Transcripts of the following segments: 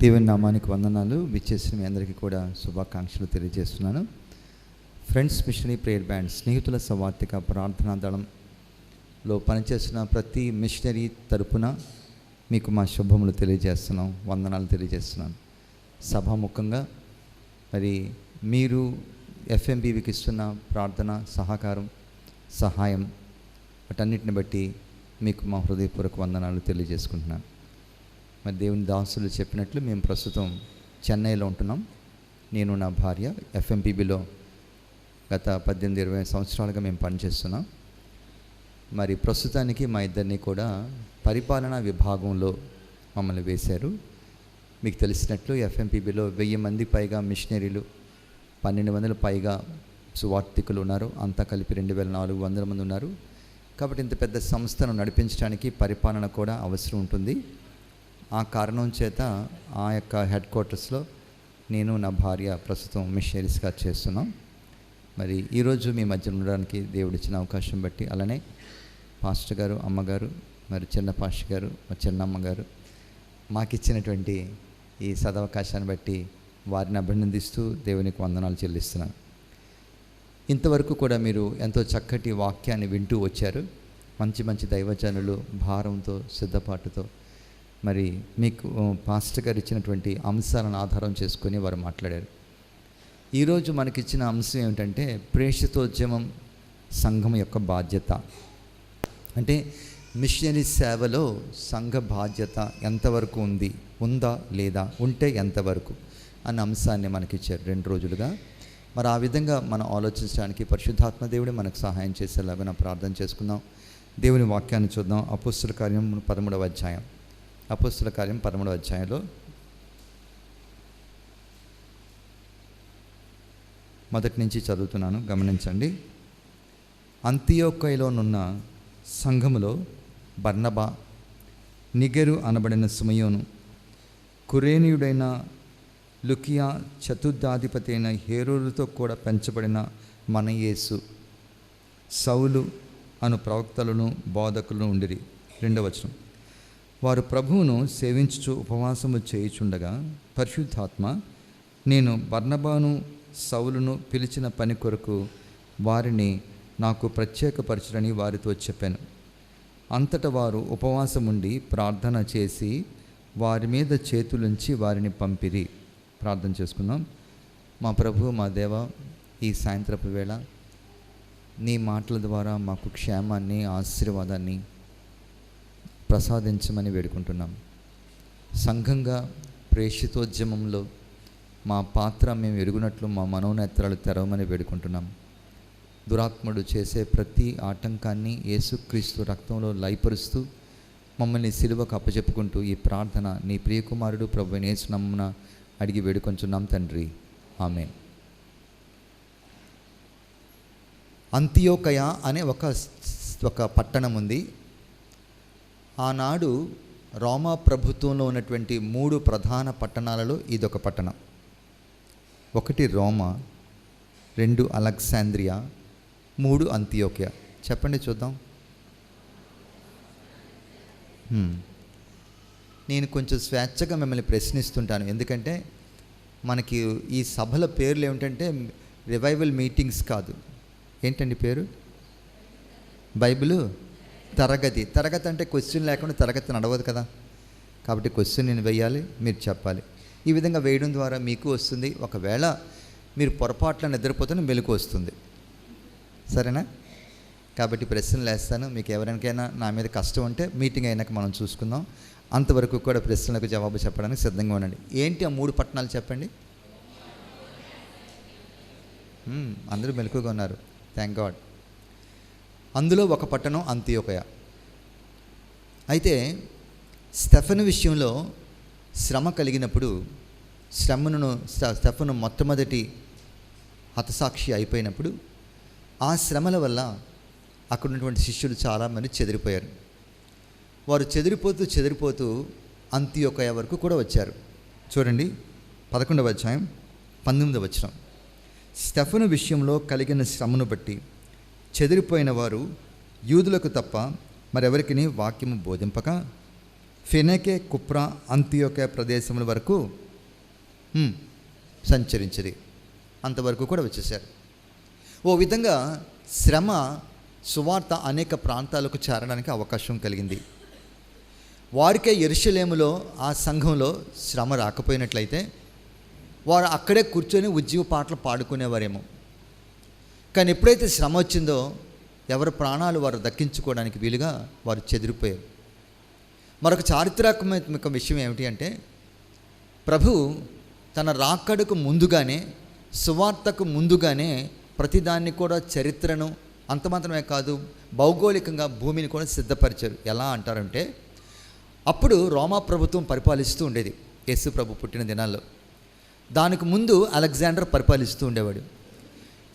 దేవుని నామానికి వందనాలు. విచ్చేసిన మీ అందరికీ కూడా శుభాకాంక్షలు తెలియజేస్తున్నాను. ఫ్రెండ్స్ మిషనరీ ప్రేయర్ బ్యాండ్ స్నేహితుల సవార్థిక ప్రార్థనా దళంలో పనిచేస్తున్న ప్రతి మిషనరీ తరపున మీకు మా శుభములు తెలియజేస్తున్నాం, వందనాలు తెలియజేస్తున్నాను. సభాముఖంగా మరి మీరు ఎఫ్ఎంబీవికి ఇస్తున్న ప్రార్థన, సహకారం, సహాయం వాటన్నిటిని బట్టి మీకు మా హృదయపూర్వక వందనాలు తెలియజేసుకుంటున్నాను. మరి దేవుని దాసులు చెప్పినట్లు మేము ప్రస్తుతం చెన్నైలో ఉంటున్నాం. నేను నా భార్య ఎఫ్ఎంపీబీలో గత 18-20 సంవత్సరాలుగా మేము పనిచేస్తున్నాం. మరి ప్రస్తుతానికి మా ఇద్దరిని కూడా పరిపాలనా విభాగంలో మమ్మల్ని వేశారు. మీకు తెలిసినట్లు ఎఫ్ఎంపీబీలో 1000 మంది పైగా మిషనరీలు, 1200 పైగా సువార్థికులు ఉన్నారు. అంతా కలిపి 2400 మంది ఉన్నారు. కాబట్టి ఇంత పెద్ద సంస్థను నడిపించడానికి పరిపాలన కూడా అవసరం ఉంటుంది. ఆ కారణం చేత ఆ యొక్క హెడ్ క్వార్టర్స్లో నేను నా భార్య ప్రస్తుతం మిషనరీస్గా చేస్తున్నాం. మరి ఈరోజు మీ మధ్య ఉండడానికి దేవుడు ఇచ్చిన అవకాశం బట్టి, అలానే పాస్టర్ గారు, అమ్మగారు, మరి చిన్న పాస్టర్ గారు, మా చిన్నమ్మగారు మాకు ఇచ్చినటువంటి ఈ సదవకాశాన్ని బట్టి వారిని అభినందిస్తూ దేవునికి వందనాలు చెల్లిస్తున్నాను. ఇంతవరకు కూడా మీరు ఎంతో చక్కటి వాక్యాన్ని వింటూ వచ్చారు. మంచి మంచి దైవజనులు భారంతో, సిద్ధపాటుతో మరి మీకు పాస్టర్ గారు ఇచ్చినటువంటి అంశాలను ఆధారం చేసుకొని వారు మాట్లాడారు. ఈరోజు మనకిచ్చిన అంశం ఏమిటంటే ప్రేషితోద్యమం సంఘం యొక్క బాధ్యత. అంటే మిషనరీ సేవలో సంఘ బాధ్యత ఎంతవరకు ఉందా లేదా, ఉంటే ఎంతవరకు అన్న అంశాన్ని మనకిచ్చారు 2 రోజులుగా. మరి ఆ విధంగా మనం ఆలోచించడానికి పరిశుద్ధాత్మ దేవుడే మనకు సహాయం చేసేలాగా ప్రార్థన చేసుకుందాం. దేవుని వాక్యాన్ని చూద్దాం. అపోస్తుల కార్యం 13వ అధ్యాయం. అపోస్తుల కార్యం 13వ అధ్యాయంలో మొదటి నుంచి చదువుతున్నాను, గమనించండి. అంతియోకయలోనున్న సంఘములో బర్నబా, నిగెరు అనబడిన సిమయోను, కురేనీయుడైన లుకియా, చతుర్థాధిపతి అయిన హేరోదుతో కూడా పెంచబడిన మనయేసు, సౌలు అను ప్రవక్తలను బోధకులను ఉండిరి. 2వ వచనం. వారు ప్రభువును సేవించుచు ఉపవాసము చేయుచుండగా పరిశుద్ధాత్మ, నేను బర్నబాను సౌలును పిలిచిన పని కొరకు వారిని నాకు ప్రత్యేకపరచురని వారితో చెప్పాను. అంతటా వారు ఉపవాసముండి ప్రార్థన చేసి వారి మీద చేతులుంచి వారిని పంపిరి. ప్రార్థన చేసుకుందాం. మా ప్రభు, మా దేవ, ఈ సాయంత్రపు వేళ నీ మాటల ద్వారా మాకు క్షేమాన్ని, ఆశీర్వాదాన్ని ప్రసాదించమని వేడుకుంటున్నాం. సంఘంగా ప్రేషితోద్యమంలో మా పాత్ర మేము ఎరుగునట్లు మా మనోనేత్రాలు తెరవమని వేడుకుంటున్నాం. దురాత్ముడు చేసే ప్రతి ఆటంకాన్ని యేసుక్రీస్తు రక్తంలో లయపరుస్తూ మమ్మల్ని సిలువకు అప్పచెప్పుకుంటూ ఈ ప్రార్థన నీ ప్రియకుమారుడు ప్రభు యేసు నామమున అడిగి వేడుకొంచున్నాం తండ్రి, ఆమేన్. అంతియోకయ అనే ఒక పట్టణం ఉంది. ఆనాడు రోమా ప్రభుత్వంలో ఉన్నటువంటి 3 ప్రధాన పట్టణాలలో ఇదొక పట్టణం. 1 రోమా, 2 అలెగ్జాంద్రియా, 3 అంతియోకయ. చెప్పండి చూద్దాం. నేను కొంచెం స్వేచ్ఛగా మిమ్మల్ని ప్రశ్నిస్తుంటాను, ఎందుకంటే మనకి ఈ సభల పేర్లు ఏమిటంటే రివైవల్ మీటింగ్స్ కాదు. ఏంటండి పేరు? బైబిల్ తరగతి అంటే క్వశ్చన్ లేకుండా తరగతి నడవదు కదా. కాబట్టి క్వశ్చన్ నేను వేయాలి, మీరు చెప్పాలి. ఈ విధంగా వేయడం ద్వారా మీకు వస్తుంది. ఒకవేళ మీరు పొరపాట్ల నిద్రపోతే మెలకు వస్తుంది. సరేనా? కాబట్టి ప్రశ్నలు వేస్తాను. మీకు ఎవరికైనా నా మీద కష్టం ఉంటే మీటింగ్ అయినాక మనం చూసుకుందాం. అంతవరకు కూడా ప్రశ్నలకు జవాబు చెప్పడానికి సిద్ధంగా ఉండండి. ఏంటి ఆ 3 పట్టణాలు చెప్పండి. అందరూ మెలకుగా ఉన్నారు, థ్యాంక్ గాడ్. అందులో ఒక పట్టణం అంతియోకయ. అయితే స్టెఫను విషయంలో శ్రమ కలిగినప్పుడు స్టెఫను మొట్టమొదటి హతసాక్షి అయిపోయినప్పుడు ఆ శ్రమల వల్ల అక్కడ ఉన్నటువంటి శిష్యులు చాలామంది చెదిరిపోయారు. వారు చెదిరిపోతూ అంతియోకయ వరకు కూడా వచ్చారు. చూడండి 11వ అధ్యాయం 19వ వచనం. స్టెఫను విషయంలో కలిగిన శ్రమను బట్టి చెదిరిపోయిన వారు యూదులకు తప్ప మరెవరికి వాక్యము బోధింపక ఫెనెకే, కుప్రా, అంతియోకే ప్రదేశముల వరకు సంచరించిరి. అంతవరకు కూడా వచ్చేసారు. ఓ విధంగా శ్రమ సువార్త అనేక ప్రాంతాలకు చేరడానికి అవకాశం కలిగింది. వారికే యెరూషలేములో ఆ సంఘంలో శ్రమ రాకపోయినట్లయితే వారు అక్కడే కూర్చొని ఉజ్జీవ పాటలు పాడుకునేవారేమో. కానీ ఎప్పుడైతే శ్రమ వచ్చిందో ఎవరి ప్రాణాలు వారు దక్కించుకోవడానికి వీలుగా వారు చెదిరిపోయారు. మరొక చారిత్రాత్మక విషయం ఏమిటి అంటే, ప్రభు తన రాకడకు ముందుగానే, సువార్తకు ముందుగానే ప్రతిదాన్ని కూడా చరిత్రను అంత మాత్రమే కాదు, భౌగోళికంగా భూమిని కూడా సిద్ధపరిచారు. ఎలా అంటారంటే, అప్పుడు రోమా ప్రభుత్వం పరిపాలిస్తూ ఉండేది యేసు ప్రభు పుట్టిన దినాల్లో. దానికి ముందు అలెగ్జాండర్ పరిపాలిస్తూ ఉండేవాడు.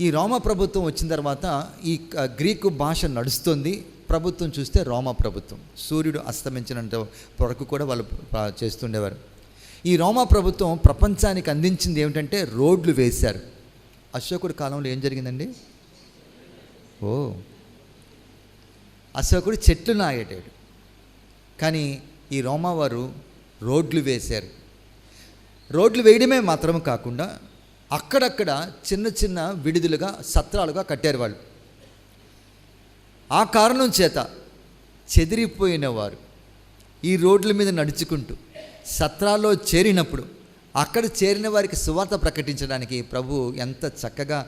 ఈ రోమా ప్రభుత్వం వచ్చిన తర్వాత ఈ గ్రీకు భాష నడుస్తుంది. ప్రభుత్వం చూస్తే రోమా ప్రభుత్వం. సూర్యుడు అస్తమించినంత వరకు కూడా వాళ్ళు చేస్తుండేవారు. ఈ రోమా ప్రభుత్వం ప్రపంచానికి అందించింది ఏమిటంటే రోడ్లు వేశారు. అశోకుడి కాలంలో ఏం జరిగిందండి? అశోకుడు చెట్లు నాగేటాడు, కానీ ఈ రోమా వారు రోడ్లు వేశారు. రోడ్లు వేయడమే మాత్రం కాకుండా అక్కడక్కడ చిన్న చిన్న విడిదులుగా, సత్రాలుగా కట్టారు వాళ్ళు. ఆ కారణం చేత చెదిరిపోయిన వారు ఈ రోడ్ల మీద నడుచుకుంటూ సత్రాల్లో చేరినప్పుడు అక్కడ చేరిన వారికి సువార్త ప్రకటించడానికి ప్రభు ఎంత చక్కగా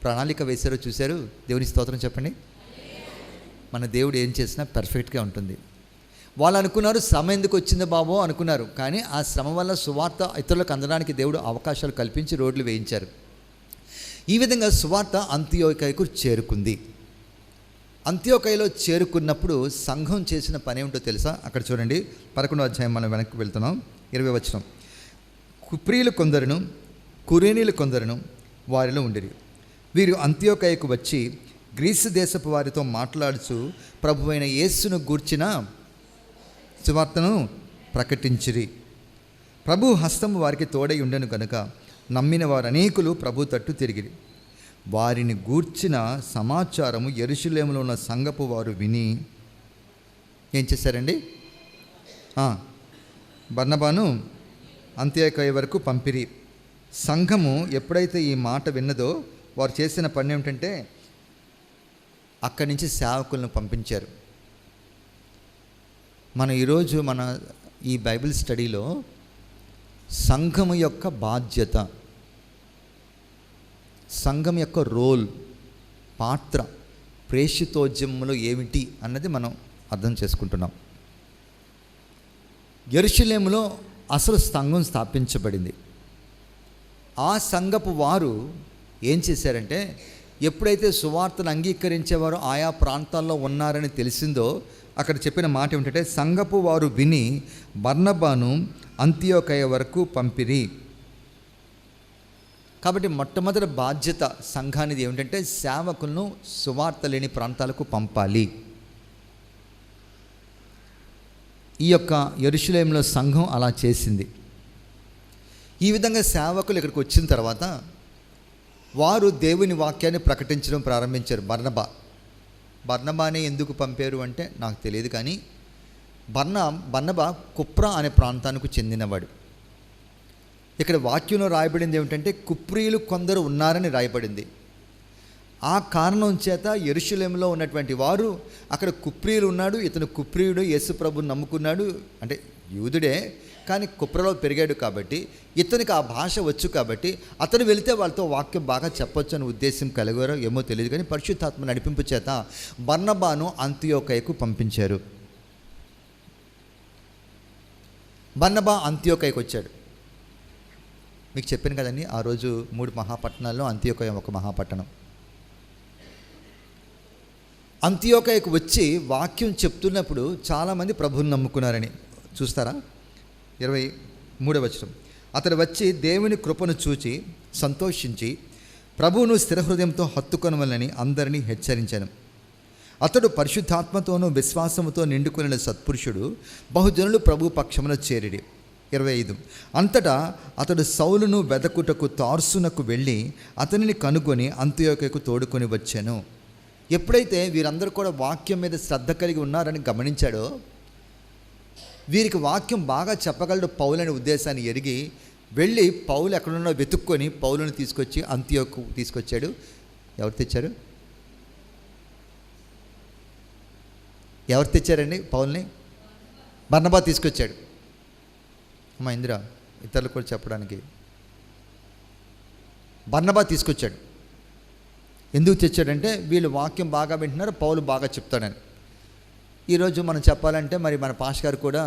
ప్రణాళిక వేశారో చూశారు. దేవుని స్తోత్రం చెప్పండి. మన దేవుడు ఏం చేసినా పర్ఫెక్ట్గా ఉంటుంది. వాళ్ళు అనుకున్నారు శ్రమ ఎందుకు వచ్చిందో బాబో అనుకున్నారు, కానీ ఆ శ్రమ వల్ల సువార్త ఇతరులకు అందడానికి దేవుడు అవకాశాలు కల్పించి రోడ్లు వేయించారు. ఈ విధంగా సువార్త అంతియోకయకు చేరుకుంది. అంతియోకయలో చేరుకున్నప్పుడు సంఘం చేసిన పని ఏమిటో తెలుసా? అక్కడ చూడండి, 11వ అధ్యాయం మనం వెనక్కి వెళ్తున్నాం. 20వ వచనం. కుప్రీలు కొందరును కురేనీలు కొందరును వారిలో ఉండిరి. వీరు అంతియోకయకు వచ్చి గ్రీసు దేశపు వారితో మాట్లాడుచు ప్రభువైన యేసును గూర్చిన సువార్తను ప్రకటించిరి. ప్రభు హస్తము వారికి తోడై ఉండెను కనుక నమ్మిన వారు అనేకులు ప్రభు తట్టు తిరిగిరి. వారిని గూర్చిన సమాచారము యెరూషలేములో ఉన్న సంఘపు వారు విని ఏం చేశారండి? బర్నబాను అంత్యోకయ వరకు పంపిరి. సంఘము ఎప్పుడైతే ఈ మాట విన్నదో వారు చేసిన పని ఏమిటంటే అక్కడి నుంచి సేవకులను పంపించారు. మనం ఈరోజు మన ఈ బైబిల్ స్టడీలో సంఘము యొక్క బాధ్యత, సంఘం యొక్క రోల్, పాత్ర, ప్రేషితోద్యమంలో ఏమిటి అన్నది మనం అర్థం చేసుకుంటున్నాం. యెరూషలేములో అసలు సంఘం స్థాపించబడింది. ఆ సంఘపు వారు ఏం చేశారంటే, ఎప్పుడైతే సువార్తను అంగీకరించేవారు ఆయా ప్రాంతాల్లో ఉన్నారని తెలిసిందో అక్కడ చెప్పిన మాట ఏమిటంటే, సంఘపు వారు విని బర్నబాను అంతియోకయ వరకు పంపిరి. కాబట్టి మొట్టమొదటి బాధ్యత సంఘానిది ఏమిటంటే సేవకులను సువార్త లేని ప్రాంతాలకు పంపాలి. ఈ యొక్క యెరూషలేములో సంఘం అలా చేసింది. ఈ విధంగా సేవకులు ఇక్కడికి వచ్చిన తర్వాత వారు దేవుని వాక్యాన్ని ప్రకటించడం ప్రారంభించారు. బర్నబానే ఎందుకు పంపారు అంటే నాకు తెలియదు, కానీ బర్నబా కుప్రా అనే ప్రాంతానికి చెందినవాడు. ఇక్కడ వాక్యంలో రాయబడింది ఏమిటంటే కుప్రీలు కొందరు ఉన్నారని రాయబడింది. ఆ కారణం చేత యెరూషలేములో ఉన్నటువంటి వారు అక్కడ కుప్రీలు ఉన్నాడు, ఇతను కుప్రీయుడు, యేసు ప్రభుని నమ్ముకున్నాడు, అంటే యూదుడే కానీ కుప్రలో పెరిగాడు కాబట్టి ఇతనికి ఆ భాష వచ్చు కాబట్టి అతను వెళితే వాళ్ళతో వాక్యం బాగా చెప్పొచ్చు అనే ఉద్దేశం కలిగారో ఏమో తెలియదు, కానీ పరిశుద్ధాత్మ నడిపింపు చేత బర్నబాను అంతియోకయకు పంపించారు. బర్నబా అంతియోకయకు వచ్చాడు. మీకు చెప్పాను కదండి, ఆ రోజు 3 మహాపట్టణాల్లో అంతియోకయ ఒక మహాపట్టణం. అంతియోకయకు వచ్చి వాక్యం చెప్తున్నప్పుడు చాలామంది ప్రభువుని నమ్ముకున్నారని చూస్తారా. 23వ వచనం. అతడు వచ్చి దేవుని కృపను చూచి సంతోషించి ప్రభువును స్థిర హృదయంతో హత్తుకొనవలని అందరినీ హెచ్చరించాను. అతడు పరిశుద్ధాత్మతోనూ విశ్వాసముతో నిండుకున్న సత్పురుషుడు, బహుజనులు ప్రభు పక్షమున చేరిడి. 25. అంతటా అతడు సౌలును వెదకుటకు తార్సునకు వెళ్ళి అతనిని కనుగొని అంతియోకయకు తోడుకొని వచ్చాను. ఎప్పుడైతే వీరందరూ కూడా వాక్యం మీద శ్రద్ధ కలిగి ఉన్నారని గమనించాడో వీరికి వాక్యం బాగా చెప్పగలడు పౌలు అనే ఉద్దేశాన్ని ఎరిగి వెళ్ళి పౌలు ఎక్కడున్నా వెతుక్కొని పౌలుని తీసుకొచ్చి అంతియోకు తీసుకొచ్చాడు. ఎవరు తెచ్చారు? ఎవరు తెచ్చారండి పౌల్ని? బర్నబా తీసుకొచ్చాడు. అమ్మా ఇందిరా, ఇతరులు కూడా చెప్పడానికి. బర్నబా తీసుకొచ్చాడు. ఎందుకు తెచ్చాడంటే వీళ్ళు వాక్యం బాగా వింటున్నారు, పౌలు బాగా చెప్తాడని. ఈరోజు మనం చెప్పాలంటే మరి మన పాష్ గారు కూడా,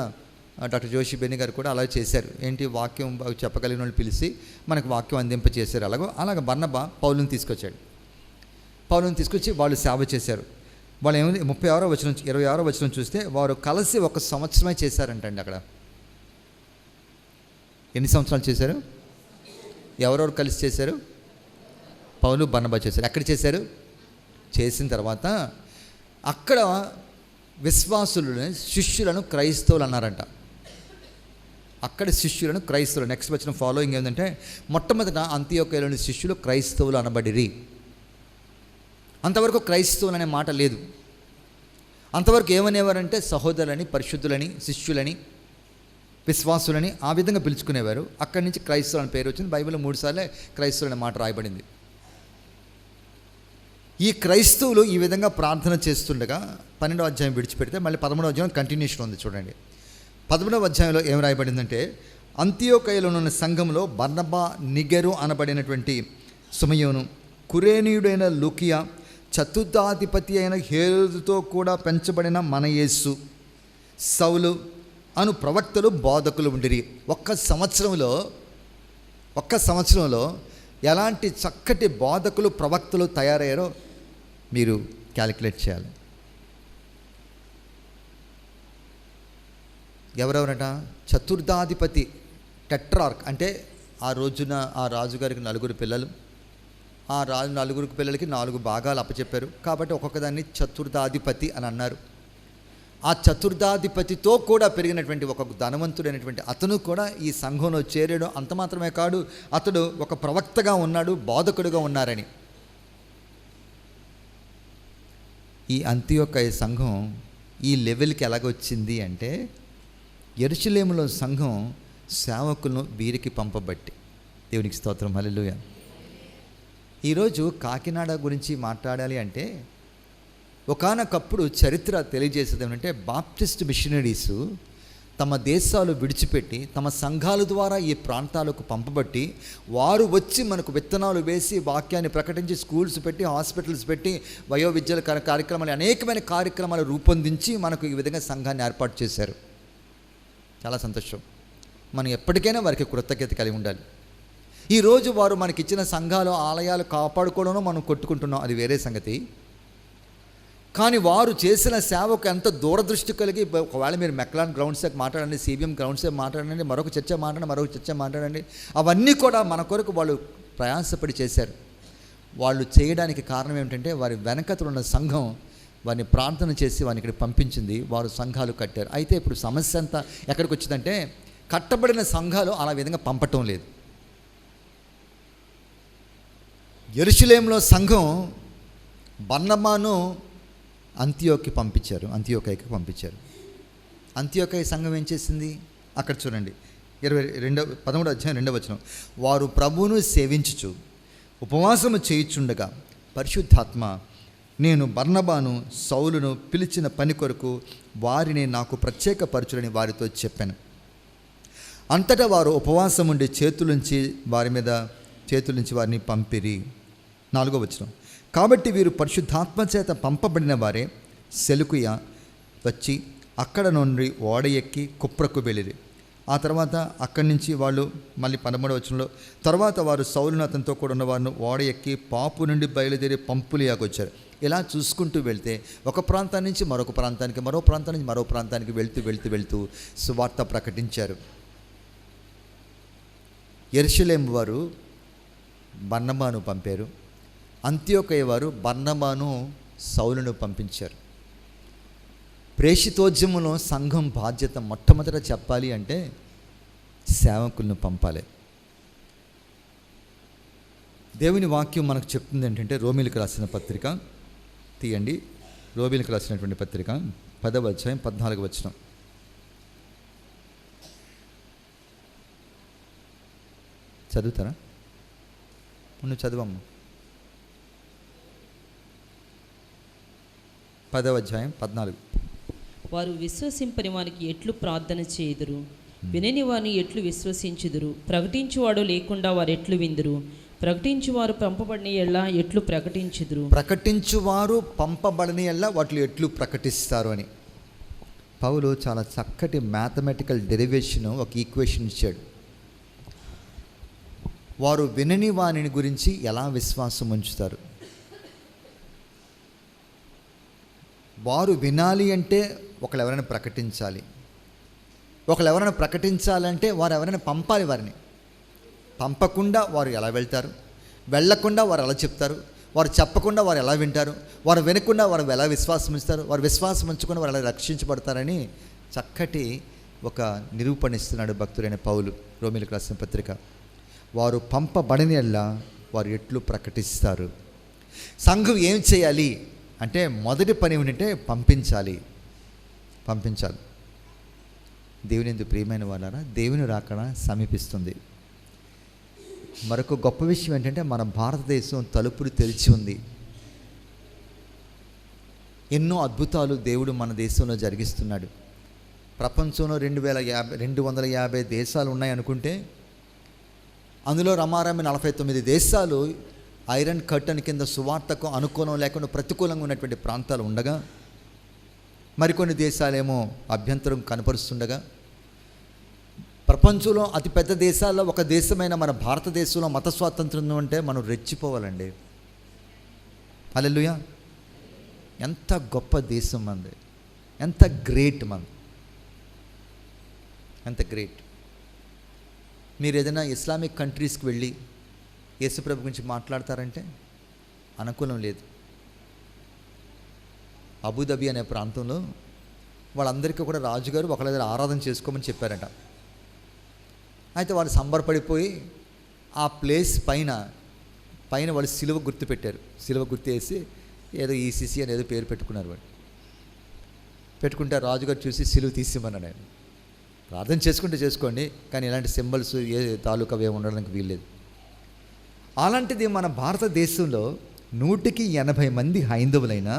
డాక్టర్ జోషి బెన్ని గారు కూడా అలా చేశారు. ఏంటి, వాక్యం చెప్పగలిగిన వాళ్ళు పిలిచి మనకు వాక్యం అందింప చేశారు. అలాగ బర్నబా పౌలుని తీసుకొచ్చాడు. పౌలుని తీసుకొచ్చి వాళ్ళు సేవ చేశారు. వాళ్ళు ఏమైంది, 36వ వచనం 26వ వచనం చూస్తే వారు కలిసి 1 సంవత్సరమే చేశారంటండి. అక్కడ ఎన్ని సంవత్సరాలు చేశారు? ఎవరెవరు కలిసి చేశారు? పౌలు బర్నబా చేశారు. ఎక్కడ చేశారు? చేసిన తర్వాత అక్కడ విశ్వాసులను, శిష్యులను క్రైస్తవులు అన్నారంట. అక్కడ శిష్యులను క్రైస్తవులు. నెక్స్ట్ వచ్చిన ఫాలోయింగ్ ఏంటంటే, మొట్టమొదట అంతియోకయలోని శిష్యులు క్రైస్తవులు అనబడిరి. అంతవరకు క్రైస్తవులు అనే మాట లేదు. అంతవరకు ఏమనేవారంటే సహోదరులని, పరిశుద్ధులని, శిష్యులని, విశ్వాసులని ఆ విధంగా పిలుచుకునేవారు. అక్కడి నుంచి క్రైస్తవులు అని పేరు వచ్చింది. బైబిల్లో 3 సార్లు క్రైస్తవులు అనే మాట రాయబడింది. ఈ క్రైస్తవులు ఈ విధంగా ప్రార్థన చేస్తుండగా 12వ అధ్యాయం విడిచిపెడితే మళ్ళీ 13వ అధ్యాయం కంటిన్యూషన్ ఉంది చూడండి. 13వ అధ్యాయంలో ఏం రాయబడిందంటే, అంతియోకయలో ఉన్న సంఘంలో బర్నబా, నిగెరు అనబడినటువంటి సుమయోను, కురేనీయుడైన లూకియా, చతుర్థాధిపతి అయిన హేరోదుతో కూడా పెంచబడిన మన యేసు, సౌలు అను ప్రవక్తలు, బోధకులు ఉండిరి. ఒక్క సంవత్సరంలో ఎలాంటి చక్కటి బోధకులు, ప్రవక్తలు తయారయ్యారో మీరు క్యాలిక్యులేట్ చేయాలి. ఎవరెవరట? చతుర్థాధిపతి, టెట్రార్క్. అంటే ఆ రోజున ఆ రాజుగారికి 4 పిల్లలు. ఆ రాజు 4 పిల్లలకి 4 భాగాలు అప్పచెప్పారు. కాబట్టి ఒక్కొక్కదాన్ని చతుర్థాధిపతి అని అన్నారు. ఆ చతుర్థాధిపతితో కూడా పెరిగినటువంటి ఒక ధనవంతుడైనటువంటి అతను కూడా ఈ సంఘంలో చేరాడు. అంత మాత్రమే కాదు, అతడు ఒక ప్రవక్తగా ఉన్నాడు, బోధకుడుగా ఉన్నారని. ఈ అంతియోకయ సంఘం ఈ లెవెల్కి ఎలాగొచ్చింది అంటే, యెరూషలేములో సంఘం సేవకులను వీరికి పంపబట్టి. దేవునికి స్తోత్రం, హల్లెలూయా. ఈరోజు కాకినాడ గురించి మాట్లాడాలి అంటే, ఒకానొకప్పుడు చరిత్ర తెలియజేసేది ఏమంటే, బాప్టిస్ట్ మిషనరీసు తమ దేశాలు విడిచిపెట్టి తమ సంఘాల ద్వారా ఈ ప్రాంతాలకు పంపబట్టి, వారు వచ్చి మనకు విత్తనాలు వేసి వాక్యాన్ని ప్రకటించి, స్కూల్స్ పెట్టి, హాస్పిటల్స్ పెట్టి, వయో విద్యల కార్యక్రమాలు, అనేకమైన కార్యక్రమాలు రూపొందించి మనకు ఈ విధంగా సంఘాన్ని ఏర్పాటు చేశారు. చాలా సంతోషం. మనం ఎప్పటికైనా వారికి కృతజ్ఞత కలిగి ఉండాలి. ఈరోజు వారు మనకిచ్చిన సంఘాలు, ఆలయాలు కాపాడుకోవడంలో మనం కొట్టుకుంటున్నాం, అది వేరే సంగతి. కానీ వారు చేసిన సేవకు ఎంత దూరదృష్టి కలిగి, ఒకవేళ మీరు మెక్లాన్ గ్రౌండ్స్కి మాట్లాడండి, సిబిఎం గ్రౌండ్స్కి మాట్లాడండి, మరొక చర్చ మాట్లాడండి, అవన్నీ కూడా మన కొరకు వాళ్ళు ప్రయాసపడి చేశారు. వాళ్ళు చేయడానికి కారణం ఏమిటంటే, వారి వెనకతలు ఉన్న సంఘం వారిని ప్రార్థన చేసి వారిని ఇక్కడ పంపించింది. వారు సంఘాలు కట్టారు. అయితే ఇప్పుడు సమస్య అంతా ఎక్కడికి వచ్చిందంటే, కట్టబడిన సంఘాలు అలా విధంగా పంపటం లేదు. యెరూషలేములో సంఘం బర్నబాను అంతియోకైకి పంపించారు. అంతియోకయ సంఘం ఏం చేసింది? అక్కడ చూడండి, 13వ అధ్యాయం 2వ వచనం. వారు ప్రభువును సేవించుచు ఉపవాసము చేయుచుండగా పరిశుద్ధాత్మ, నేను బర్నబాను, సౌలును పిలిచిన పని కొరకు వారిని నాకు ప్రత్యేకపరచులని వారితో చెప్పాను. అంతటా వారు ఉపవాసం ఉండి చేతుల నుంచి వారిని పంపిరి. 4వ వచనం. కాబట్టి వీరు పరిశుద్ధాత్మ చేత పంపబడిన వారే సెలుకుయ వచ్చి అక్కడ నుండి ఓడ ఎక్కి కుప్రకు వెళ్ళిరి. ఆ తర్వాత అక్కడి నుంచి వాళ్ళు మళ్ళీ 13వ వచనంలో, తర్వాత వారు సౌలును అతనితో కూడా ఉన్న వారిని ఓడ ఎక్కి పాపు నుండి బయలుదేరి పంపులియాకు వచ్చారు. ఇలా చూసుకుంటూ వెళ్తే ఒక ప్రాంతం నుంచి మరొక ప్రాంతానికి, మరో ప్రాంతం నుంచి మరో ప్రాంతానికి వెళ్తూ సువార్త ప్రకటించారు. యెరూషలేము వారు బర్నబాను పంపారు. అంతియోకయ వారు బర్నబాను, సౌలును పంపించారు. ప్రేషితోద్యమంలో సంఘం బాధ్యత మొట్టమొదట చెప్పాలి అంటే సేవకులను పంపాలి. దేవుని వాక్యం మనకు చెప్తుంది ఏంటంటే, రోమీలకు రాసిన పత్రిక తీయండి. రోమీలకు రాసినటువంటి పత్రిక 10వ అధ్యాయం 14వ వచనం. చదువుతారా? నువ్వు చదువమ్మా. 10వ అధ్యాయం 14. వారు విశ్వసింపని వానికి ఎట్లు ప్రార్థన చేయుదురు, వినని వారిని ఎట్లు విశ్వసించుదురు? ప్రకటించువాడు లేకుండా వారు ఎట్లు విందురు? ప్రకటించువారు పంపబడిన ఎల్లా ఎట్లు ప్రకటించుదురు? ప్రకటించువారు పంపబడిన ఎల్లా వాటిలో ఎట్లు ప్రకటిస్తారు అని పౌలు చాలా చక్కటి మ్యాథమెటికల్ డెరివేషన్, ఒక ఈక్వేషన్ ఇచ్చాడు. వారు వినని వాని గురించి ఎలా విశ్వాసం ఉంచుతారు? వారు వినాలి అంటే ఒకళ్ళు ఎవరైనా ప్రకటించాలి. ఒకళ్ళు ఎవరైనా ప్రకటించాలంటే వారు ఎవరైనా పంపాలి. వారిని పంపకుండా వారు ఎలా వెళ్తారు? వెళ్ళకుండా వారు ఎలా చెప్తారు? వారు చెప్పకుండా వారు ఎలా వింటారు? వారు వినకుండా వారు ఎలా విశ్వాసం ఉంచుతారు? వారు విశ్వాసం ఉంచుకుని వారు ఎలా రక్షించబడతారని చక్కటి ఒక నిరూపణ ఇస్తున్నాడు భక్తుడైన పౌలు రోమీయులకు రాసిన పత్రిక. వారు పంపబడిన ఎల్లా వారు ఎట్లు ప్రకటిస్తారు. సంఘం ఏం చేయాలి అంటే మొదటి పని ఏమిటంటే పంపించాలి. దేవుని యందు ప్రియమైన వాళ్ళారా, దేవుని రాకడ సమీపిస్తుంది. మరొక గొప్ప విషయం ఏంటంటే మన భారతదేశం తలుపులు తెరిచి ఉంది. ఎన్నో అద్భుతాలు దేవుడు మన దేశంలో జరిగిస్తున్నాడు. ప్రపంచంలో 250 దేశాలు ఉన్నాయనుకుంటే అందులో రమారమి 49 దేశాలు ఐరన్ కర్టన్ కింద సువార్తకు అనుకూలం లేకుండా ప్రతికూలంగా ఉన్నటువంటి ప్రాంతాలు ఉండగా, మరికొన్ని దేశాలేమో అభ్యంతరం కనపరుస్తుండగా, ప్రపంచంలో అతిపెద్ద దేశాల్లో ఒక దేశమైన మన భారతదేశంలో మత స్వాతంత్రం అంటే మనం రెచ్చిపోవాలండి. హల్లెలూయా! ఎంత గొప్ప దేశం మనది, ఎంత గ్రేట్ ఎంత గ్రేట్. మీరు ఏదైనా ఇస్లామిక్ కంట్రీస్కి వెళ్ళి యేసుప్రభు గురించి మాట్లాడతారంటే అనుకూలం లేదు. అబుదాబి అనే ప్రాంతంలో వాళ్ళందరికీ కూడా రాజుగారు ఒకళ్ళ దగ్గర ఆరాధన చేసుకోమని చెప్పారట. అయితే వాళ్ళు సంబరపడిపోయి ఆ ప్లేస్ పైన వాళ్ళు సిలువ గుర్తు పెట్టారు. సిలువ గుర్తు వేసి ఏదో ఈసీసీ అని ఏదో పేరు పెట్టుకున్నారు. వాళ్ళు పెట్టుకుంటే రాజుగారు చూసి సిలువ తీసిమన్నాడు. ఆయన ప్రార్థన చేసుకుంటే చేసుకోండి, కానీ ఇలాంటి సింబల్స్ ఏ తాలూకా అవి ఉండడానికి వీల్లేదు. అలాంటిది మన భారతదేశంలో 180 మంది హైందవులైనా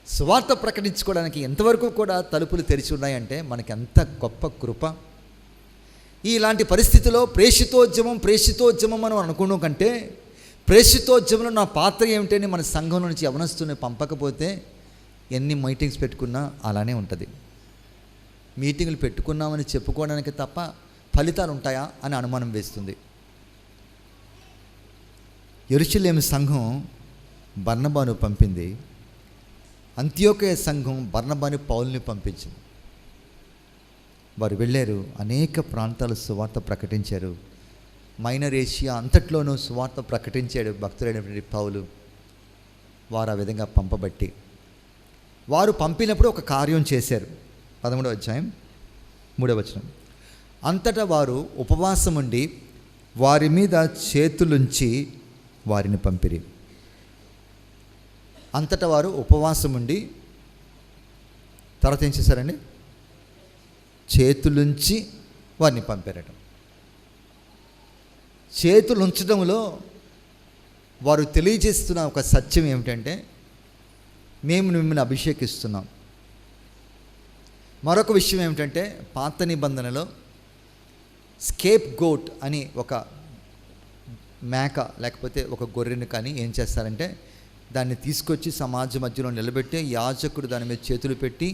సువార్త ప్రకటించుకోవడానికి ఎంతవరకు కూడా తలుపులు తెరిచి ఉన్నాయంటే మనకి ఎంత గొప్ప కృప. ఇలాంటి పరిస్థితిలో ప్రేషితోద్యమం మనం అనుకోవడం కంటే ప్రేషితోద్యమంలో నా పాత్ర ఏమిటని మన సంఘం నుంచి యవనస్తుని పంపకపోతే ఎన్ని మీటింగ్స్ పెట్టుకున్నా అలానే ఉంటుంది. మీటింగులు పెట్టుకున్నామని చెప్పుకోవడానికి తప్ప ఫలితాలు ఉంటాయా అని అనుమానం వేస్తుంది. యెరూషలేము సంఘం బర్నబాను పంపింది. అంతియోకయ సంఘం బర్నబాని పౌలుని పంపించింది. వారు వెళ్ళారు, అనేక ప్రాంతాలు సువార్త ప్రకటించారు. మైనర్ ఏషియా అంతట్లోనూ సువార్త ప్రకటించాడు భక్తుడైనటువంటి పౌలు. వారు ఆ విధంగా పంపబట్టి వారు పంపినప్పుడు ఒక కార్యం చేశారు. 13వ అధ్యాయం 3వ వచనం. అంతటా వారు ఉపవాసం ఉండి వారి మీద చేతులుంచి వారిని పంపిరి. అంతటా వారు ఉపవాసం ఉండి తర్వాత ఏం చేశారండి? చేతులుంచి వారిని పంపారట. చేతులు ఉంచడంలో వారు తెలియజేస్తున్న ఒక సత్యం ఏమిటంటే మేము మిమ్మల్ని అభిషేకిస్తున్నాం. మరొక విషయం ఏమిటంటే పాత నిబంధనలో స్కేప్ గోట్ అని ఒక మేక లేకపోతే ఒక గొర్రెను కానీ ఏం చేస్తారంటే దాన్ని తీసుకొచ్చి సమాజం మధ్యలో నిలబెట్టి యాజకుడు దాని మీద చేతులు పెట్టి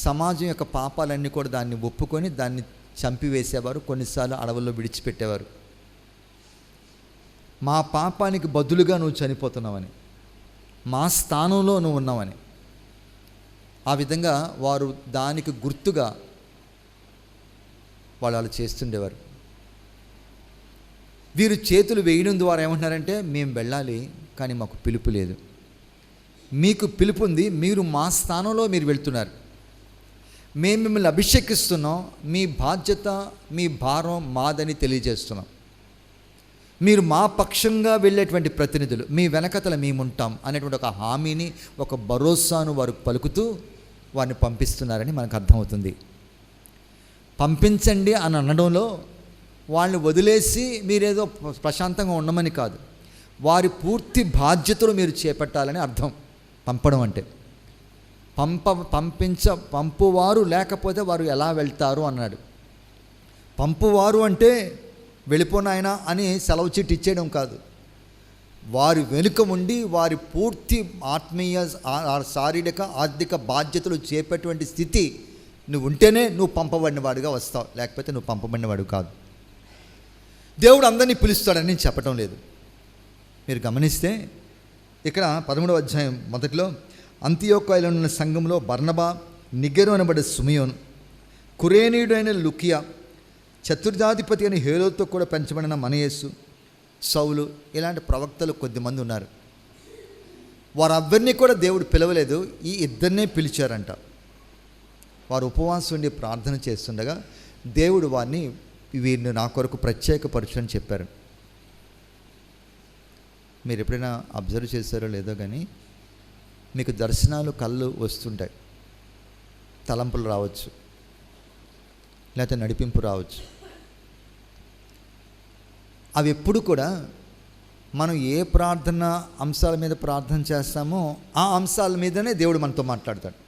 సమాజం యొక్క పాపాలన్నీ కూడా దాన్ని ఒప్పుకొని దాన్ని చంపివేసేవారు. కొన్నిసార్లు అడవుల్లో విడిచిపెట్టేవారు. మా పాపానికి బదులుగా నువ్వు చనిపోతున్నావని, మా స్థానంలో నువ్వు ఉన్నావని. ఆ విధంగా వారు దానికి గుర్తుగా వాళ్ళు అలా చేస్తుండేవారు. వీరు చేతులు వేయడం ద్వారా ఏమంటున్నారంటే మేము వెళ్ళాలి, కానీ మాకు పిలుపు లేదు. మీకు పిలుపు ఉంది, మీరు మా స్థానంలో మీరు వెళ్తున్నారు. మేము మిమ్మల్ని అభిషేకిస్తున్నాం, మీ బాధ్యత మీ భారం మాదని తెలియజేస్తున్నాం. మీరు మా పక్షంగా వెళ్ళేటువంటి ప్రతినిధులు, మీ వెనకతల మేముంటాం అనేటువంటి ఒక హామీని, ఒక భరోసాను వారు పలుకుతూ వారిని పంపిస్తున్నారని మనకు అర్థమవుతుంది. పంపించండి అని అనడంలో వాళ్ళని వదిలేసి మీరేదో ప్రశాంతంగా ఉండమని కాదు. వారి పూర్తి బాధ్యతలు మీరు చేపట్టాలని అర్థం పంపడం అంటే. పంపువారు లేకపోతే వారు ఎలా వెళ్తారు అన్నాడు. పంపువారు అంటే వెళ్ళిపోనాయన అని సెలవు చీటి ఇచ్చేయడం కాదు. వారి వెనుక ఉండి వారి పూర్తి ఆత్మీయ శారీరక ఆర్థిక బాధ్యతలు చేపట్టేటువంటి స్థితి నువ్వు ఉంటేనే నువ్వు పంపబడిన వాడిగా వస్తావు, లేకపోతే నువ్వు పంపబడిన వాడు కాదు. దేవుడు అందరినీ పిలుస్తాడని నేను చెప్పటం లేదు. మీరు గమనిస్తే ఇక్కడ 13వ అధ్యాయం మొదట్లో అంతియోకాయలో ఉన్న సంఘంలో బర్నబా, నిగెరు అనబడే సుమియోను, కురేనీయుడైన లుకియా, చతుర్జాధిపతి అని హేరోతో కూడా పెంచబడిన మనయేసు, సౌలు, ఇలాంటి ప్రవక్తలు కొద్దిమంది ఉన్నారు. వారెవ్వరినీ కూడా దేవుడు పిలవలేదు, ఈ ఇద్దరినే పిలిచారంట. వారు ఉపవాసం ఉండి ప్రార్థన చేస్తుండగా దేవుడు వీరిని నా కొరకు ప్రత్యేకపరచని చెప్పారు. మీరు ఎప్పుడైనా అబ్జర్వ్ చేశారో లేదో కానీ మీకు దర్శనాలు కళ్ళు వస్తుంటాయి, తలంపులు రావచ్చు, లేకపోతే నడిపింపు రావచ్చు. అవి ఎప్పుడు కూడా మనం ఏ ప్రార్థన అంశాల మీద ప్రార్థన చేస్తామో ఆ అంశాల మీదనే దేవుడు మనతో మాట్లాడతాడు.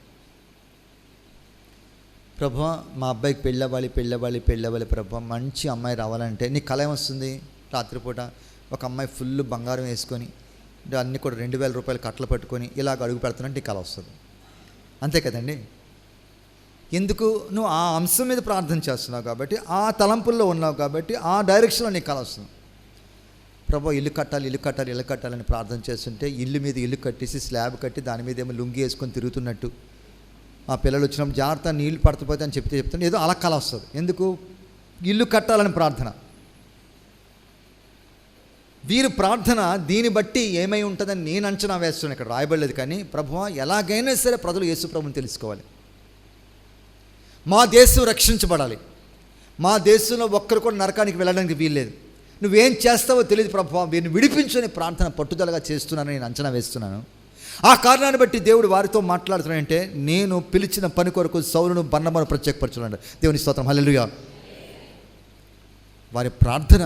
ప్రభువా మా అబ్బాయికి పెళ్ళవ్వాలి ప్రభువా, మంచి అమ్మాయి రావాలంటే నీ కళ ఏమొస్తుంది? రాత్రిపూట ఒక అమ్మాయి ఫుల్ బంగారం వేసుకొని అన్నీ కూడా 2000 రూపాయలు కట్టలు పట్టుకొని ఇలాగ అడుగు పెడుతున్నట్టు నీ కళ వస్తుంది. అంతే కదండి. ఎందుకు? నువ్వు ఆ అంశం మీద ప్రార్థన చేస్తున్నావు కాబట్టి, ఆ తలంపుల్లో ఉన్నావు కాబట్టి, ఆ డైరెక్షన్లో నీకు కళ వస్తుంది. ప్రభు ఇల్లు కట్టాలని ప్రార్థన చేస్తుంటే ఇల్లు మీద ఇల్లు కట్టేసి స్లాబ్ కట్టి దాని మీద ఏమో లుంగి వేసుకొని తిరుగుతున్నట్టు, ఆ పిల్లలు వచ్చినప్పుడు జాగ్రత్త నీళ్ళు పడుతుపోతే అని చెప్తాను, ఏదో అలా కళ వస్తుంది. ఎందుకు? ఇల్లు కట్టాలని ప్రార్థన. వీరు ప్రార్థన దీన్ని బట్టి ఏమై ఉంటుందని నేను అంచనా వేస్తున్నాను. ఇక్కడ రాయబడలేదు కానీ ప్రభువా ఎలాగైనా సరే ప్రజలు యేసు ప్రభుని తెలుసుకోవాలి, మా దేశం రక్షించబడాలి, మా దేశంలో ఒక్కరు కూడా నరకానికి వెళ్ళడానికి వీల్లేదు, నువ్వేం చేస్తావో తెలియదు ప్రభువా, వీరిని విడిపించని ప్రార్థన పట్టుదలగా చేస్తున్నానని నేను అంచనా వేస్తున్నాను. ఆ కారణాన్ని బట్టి దేవుడు వారితో మాట్లాడుతున్నాడంటే నేను పిలిచిన పని కొరకు సౌలును బర్నబాను ప్రత్యేకపరచున్నాడు. దేవుని స్తోత్రం, హల్లెలూయా. వారి ప్రార్థన,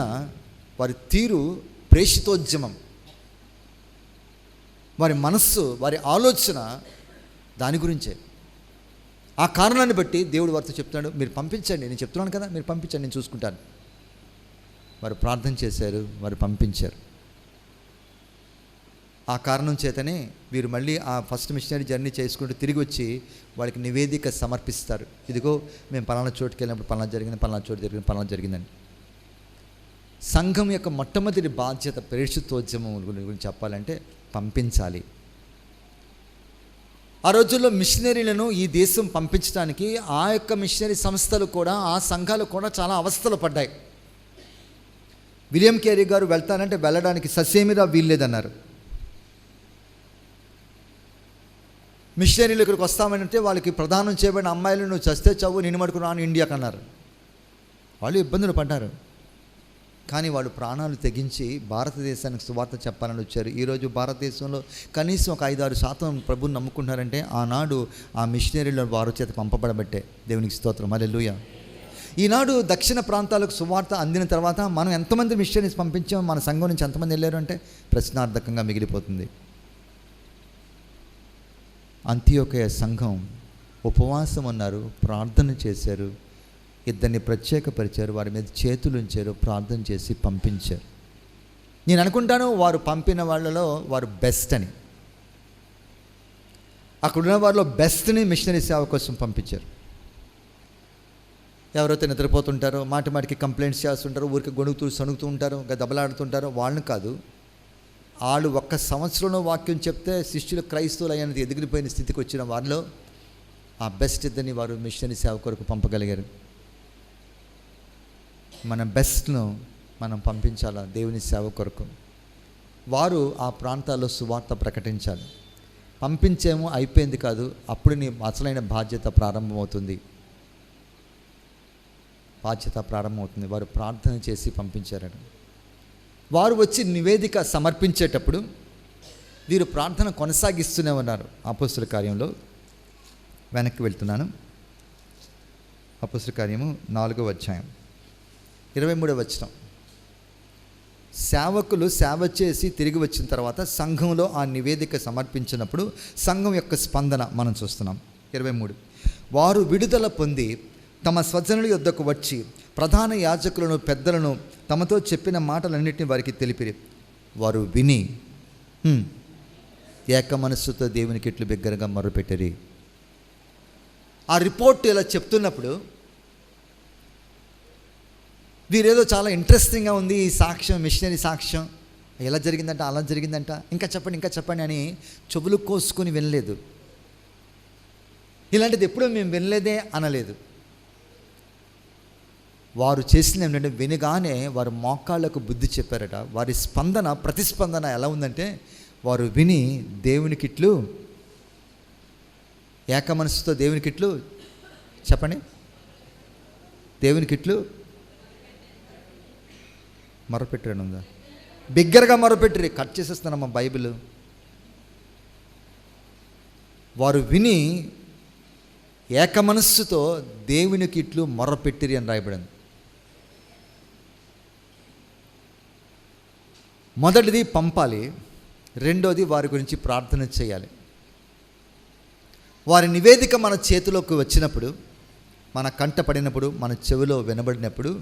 వారి తీరు ప్రేషితోద్యమం, వారి మనస్సు, వారి ఆలోచన దాని గురించే. ఆ కారణాన్ని బట్టి దేవుడు వారితో చెప్తున్నాడు, మీరు పంపించండి, నేను చెప్తున్నాను కదా, మీరు పంపించండి, నేను చూసుకుంటాను. వారు ప్రార్థన చేశారు, వారు పంపించారు. ఆ కారణం చేతనే వీరు మళ్ళీ ఆ ఫస్ట్ మిషనరీ జర్నీ చేసుకుంటూ తిరిగి వచ్చి వాళ్ళకి నివేదిక సమర్పిస్తారు. ఇదిగో మేము పలానా చోటుకి వెళ్ళినప్పుడు పలానా చోటు జరిగిందని. సంఘం యొక్క మొట్టమొదటి బాధ్యత ప్రేషితోద్యమం గురించి చెప్పాలంటే పంపించాలి. ఆ రోజుల్లో మిషనరీలను ఈ దేశం పంపించడానికి ఆ యొక్క మిషనరీ సంస్థలు కూడా, ఆ సంఘాలు కూడా చాలా అవస్థలు పడ్డాయి. విలియం కేరీ గారు వెళ్తానంటే వెళ్ళడానికి ససేమిరా వీల్లేదన్నారు. మిషనరీలు ఇక్కడికి వస్తామంటే వాళ్ళకి ప్రదానం చేయబడిన అమ్మాయిలు నువ్వు చస్తే చవ్వు, నేను మడుకు రాను ఇండియాకి అన్నారు. వాళ్ళు ఇబ్బందులు పడ్డారు. కానీ వాళ్ళు ప్రాణాలు తెగించి భారతదేశానికి సువార్త చెప్పాలని వచ్చారు. ఈరోజు భారతదేశంలో కనీసం ఒక 5-6% ప్రభువుని నమ్ముకుంటున్నారంటే ఆనాడు ఆ మిషనరీలో వారి చేత పంపబడబట్టే. దేవునికి స్తోత్రం, హల్లెలూయా. ఈనాడు దక్షిణ ప్రాంతాలకు సువార్త అందిన తర్వాత మనం ఎంతమంది మిషనరీస్ పంపించాం, మన సంఘం నుంచి ఎంతమంది వెళ్ళారు అంటే ప్రశ్నార్థకంగా మిగిలిపోతుంది. అంతియోకయ సంఘం ఉపవాసం ఉన్నారు, ప్రార్థన చేశారు, ఇద్దరిని ప్రత్యేకపరిచారు, వారి మీద చేతులు ఉంచారు, ప్రార్థన చేసి పంపించారు. నేను అనుకుంటాను వారు పంపిన వాళ్ళలో వారు బెస్ట్ అని. అక్కడున్న వారిలో బెస్ట్ని మిషనరీ సేవ కోసం పంపించారు. ఎవరైతే నిద్రపోతుంటారో, మాటికి కంప్లైంట్స్ చేస్తుంటారో, ఊరికి గొణుగుతూ సణుగుతూ ఉంటారో, దెబ్బలాడుతుంటారో వాళ్ళని కాదు. వాళ్ళు 1 సంవత్సరంలో వాక్యం చెప్తే శిష్యులు క్రైస్తవులు అయ్యేది ఎదిగిపోయిన స్థితికి వచ్చిన వారిలో ఆ బెస్ట్ ఇద్దరిని వారు మిషనరీ సేవ కొరకు పంపగలిగారు. మన బెస్ట్ను మనం పంపించాలా దేవుని సేవ కొరకు. వారు ఆ ప్రాంతాల్లో సువార్త ప్రకటించాలి. పంపించేమో అయిపోయింది కాదు, అప్పుడు నీ అసలైన బాధ్యత ప్రారంభమవుతుంది. వారు ప్రార్థన చేసి పంపించారట. వారు వచ్చి నివేదిక సమర్పించేటప్పుడు వీరు ప్రార్థన కొనసాగిస్తూనే ఉన్నారు. అపోస్తలుల కార్యంలో వెనక్కి వెళ్తున్నాను. అపోస్తలుల కార్యము 4వ అధ్యాయం 23వ వచనం. సేవకులు సేవ చేసి తిరిగి వచ్చిన తర్వాత సంఘంలో ఆ నివేదిక సమర్పించినప్పుడు సంఘం యొక్క స్పందన మనం చూస్తున్నాం. 23. వారు విడుదల పొంది తమ స్వజనుల యొద్దకు వచ్చి ప్రధాన యాజకులను పెద్దలను తమతో చెప్పిన మాటలన్నింటినీ వారికి తెలిపిరి. వారు విని ఏక మనస్సుతో దేవునికి ఎట్లు బిగ్గరగా మొర్రపెట్టిరి. ఆ రిపోర్ట్ ఇలా చెప్తున్నప్పుడు వీరేదో చాలా ఇంట్రెస్టింగ్గా ఉంది ఈ సాక్ష్యం, మిషనరీ సాక్ష్యం, ఎలా జరిగిందంట అలా జరిగిందంట, ఇంకా చెప్పండి అని చెవులు కోసుకొని వినలేదు. ఇలాంటిది ఎప్పుడూ మేము వినలేదే అనలేదు. వారు చేసింది ఏమిటంటే వినగానే వారు మోకాళ్ళకు బుద్ధి చెప్పారట. వారి స్పందన, ప్రతిస్పందన ఎలా ఉందంటే వారు విని దేవునికిట్లు, ఏక మనసుతో దేవునికిట్లు చెప్పండి, దేవునికిట్లు మొరపెట్టాడు ఉందా, బిగ్గరగా మొరపెట్టిరి. Cut చేసేస్తున్నామ్మా Bible. వారు విని ఏక మనస్సుతో దేవునికి ఇట్లు మొరపెట్టిరి అని రాయబడింది. మొదటిది పంపాలి, రెండోది వారి గురించి ప్రార్థన చేయాలి. వారి నివేదిక మన చేతిలోకి వచ్చినప్పుడు, మన కంట పడినప్పుడు, మన చెవిలో వినబడినప్పుడు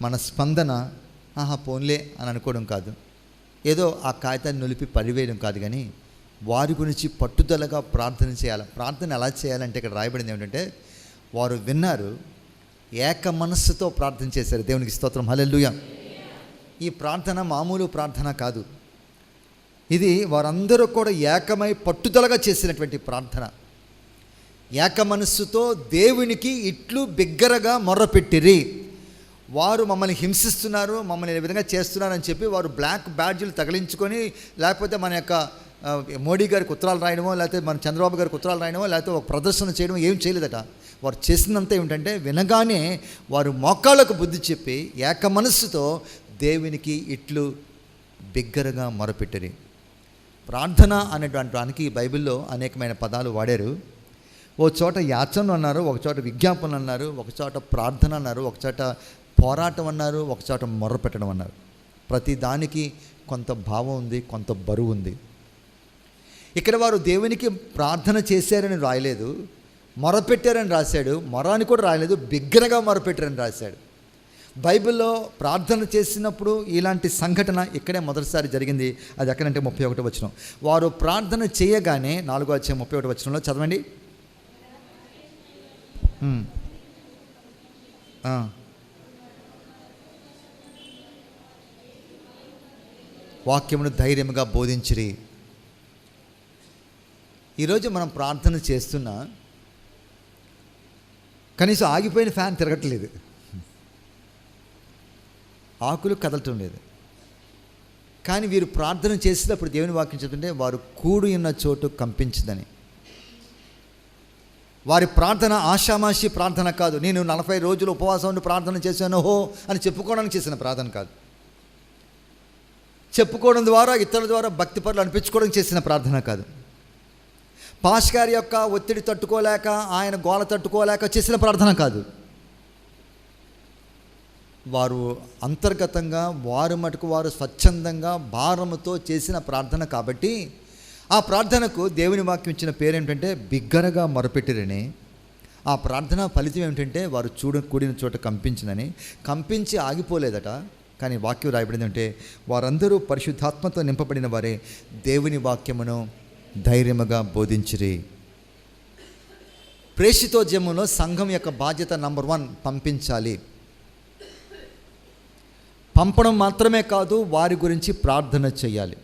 మన స్పందన పోన్లే అని అనుకోవడం కాదు, ఏదో ఆ కాగితాన్ని నిలిపి పరివేయడం కాదు, కానీ వారి గురించి పట్టుదలగా ప్రార్థన చేయాలి. ప్రార్థన ఎలా చేయాలంటే ఇక్కడ రాయబడింది ఏమిటంటే వారు విన్నారు, ఏక మనస్సుతో ప్రార్థన చేశారు. దేవునికి స్తోత్రం, హల్లెలూయా. ఈ ప్రార్థన మామూలు ప్రార్థన కాదు, ఇది వారందరూ కూడా ఏకమై పట్టుదలగా చేసినటువంటి ప్రార్థన. ఏక మనస్సుతో దేవునికి ఇట్లు బిగ్గరగా మొర్రపెట్టిరి. వారు మమ్మల్ని హింసిస్తున్నారు, మమ్మల్ని ఏ విధంగా చేస్తున్నారని చెప్పి వారు బ్లాక్ బ్యాడ్జీలు తగిలించుకొని, లేకపోతే మన యొక్క మోడీ గారికి ఉత్తరాలు రాయడమో, లేకపోతే మన చంద్రబాబు గారికి ఉత్తరాలు రాయడమో, లేకపోతే ఒక ప్రదర్శన చేయడం ఏం చేయలేదట. వారు చేసినంత ఏమిటంటే వినగానే వారు మోకాళ్ళకు బుద్ధి చెప్పి ఏక మనస్సుతో దేవునికి ఇట్లు బిగ్గరగా మొరపెట్టిరి. ప్రార్థన అనేటువంటి దానికి బైబిల్లో అనేకమైన పదాలు వాడారు. ఓ చోట యాచన అన్నారు, ఒక చోట విజ్ఞాపన అన్నారు, ఒక చోట ప్రార్థన అన్నారు, ఒక చోట పోరాటం అన్నారు, ఒక చోట మొర్రపెట్టడం అన్నారు. ప్రతి దానికి కొంత భావం ఉంది, కొంత బరువు ఉంది. ఇక్కడ వారు దేవునికి ప్రార్థన చేశారని రాయలేదు, మొరపెట్టారని రాశాడు. మొర అని కూడా రాయలేదు, బిగ్గరగా మొరపెట్టారని రాశాడు. బైబిల్లో ప్రార్థన చేసినప్పుడు ఇలాంటి సంఘటన ఇక్కడే మొదటిసారి జరిగింది. అది ఎక్కడంటే 31వ వచనం. వారు ప్రార్థన చేయగానే 4వ అధ్యాయం 31వ వచనంలో చదవండి. వాక్యమును ధైర్యముగా బోధించిరి. ఈరోజు మనం ప్రార్థన చేస్తున్నా కనీసం ఆగిపోయిన ఫ్యాన్ తిరగట్లేదు, ఆకులు కదలటం లేదు. కానీ వీరు ప్రార్థన చేసేటప్పుడు దేవుని వాక్యం చెప్తుంటే వారు కూడి ఉన్న చోటు కంపించదని. వారి ప్రార్థన ఆషామాషి ప్రార్థన కాదు. నేను 40 రోజులు ఉపవాసం ఉండి ప్రార్థన చేశాను హో అని చెప్పుకోవడానికి చేసిన ప్రార్థన కాదు. చెప్పుకోవడం ద్వారా, ఇతరుల ద్వారా భక్తి పరులు అనిపించుకోవడానికి చేసిన ప్రార్థన కాదు. పాస్ గారి యొక్క ఒత్తిడి తట్టుకోలేక, ఆయన గోల తట్టుకోలేక చేసిన ప్రార్థన కాదు. వారు అంతర్గతంగా, వారు మటుకు వారు స్వచ్ఛందంగా భారముతో చేసిన ప్రార్థన కాబట్టి ఆ ప్రార్థనకు దేవుని వాక్యం ఇచ్చిన పేరు ఏమిటంటే బిగ్గరగా మొరపెట్టిరని. ఆ ప్రార్థన ఫలితం ఏమిటంటే వారు కూడిన చోట కంపించిందని. కంపించి ఆగిపోలేదట, కానీ వాక్యం రాయబడింది అంటే వారందరూ పరిశుద్ధాత్మతో నింపబడిన వారే దేవుని వాక్యమును ధైర్యముగా బోధించిరి. ప్రేషితోద్యమంలో సంఘం యొక్క బాధ్యత నంబర్ 1 పంపించాలి. పంపడం మాత్రమే కాదు, వారి గురించి ప్రార్థన చేయాలి.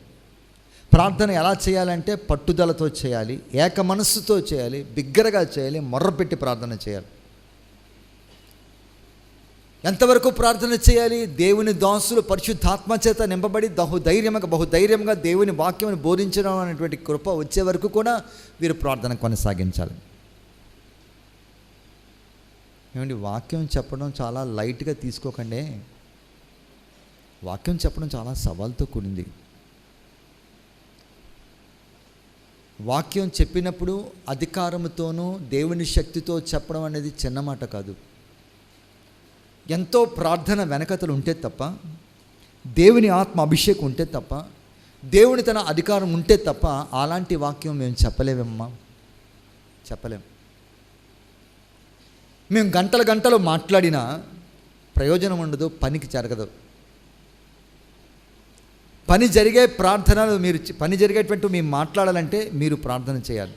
ప్రార్థన ఎలా చేయాలంటే పట్టుదలతో చేయాలి, ఏక మనస్సుతో చేయాలి, బిగ్గరగా చేయాలి, మొర్రపెట్టి ప్రార్థన చేయాలి. ఎంతవరకు ప్రార్థన చేయాలి? దేవుని దాసులు పరిశుద్ధాత్మ చేత నింపబడి బహుధైర్యంగా దేవుని వాక్యమును బోధించడం అనేటువంటి కృప వచ్చే వరకు కూడా వీరు ప్రార్థన కొనసాగించాలి. ఏమండి, వాక్యం చెప్పడం చాలా లైట్గా తీసుకోకండి. వాక్యం చెప్పడం చాలా సవాల్తో కూడింది. వాక్యం చెప్పినప్పుడు అధికారంతోనూ దేవుని శక్తితో చెప్పడం అనేది చిన్న మాట కాదు. ఎంతో ప్రార్థన వెనకతలు ఉంటే తప్ప, దేవుని ఆత్మ అభిషేకం ఉంటే తప్ప, దేవుని తన అధికారం ఉంటే తప్ప అలాంటి వాక్యం మేము చెప్పలేమమ్మా, చెప్పలేం. మేము గంటల గంటలు మాట్లాడినా ప్రయోజనం ఉండదు, పనికి జరగదు. పని జరిగే ప్రార్థనలు మీరు పని జరిగేటువంటి మేము మాట్లాడాలంటే మీరు ప్రార్థన చేయాలి.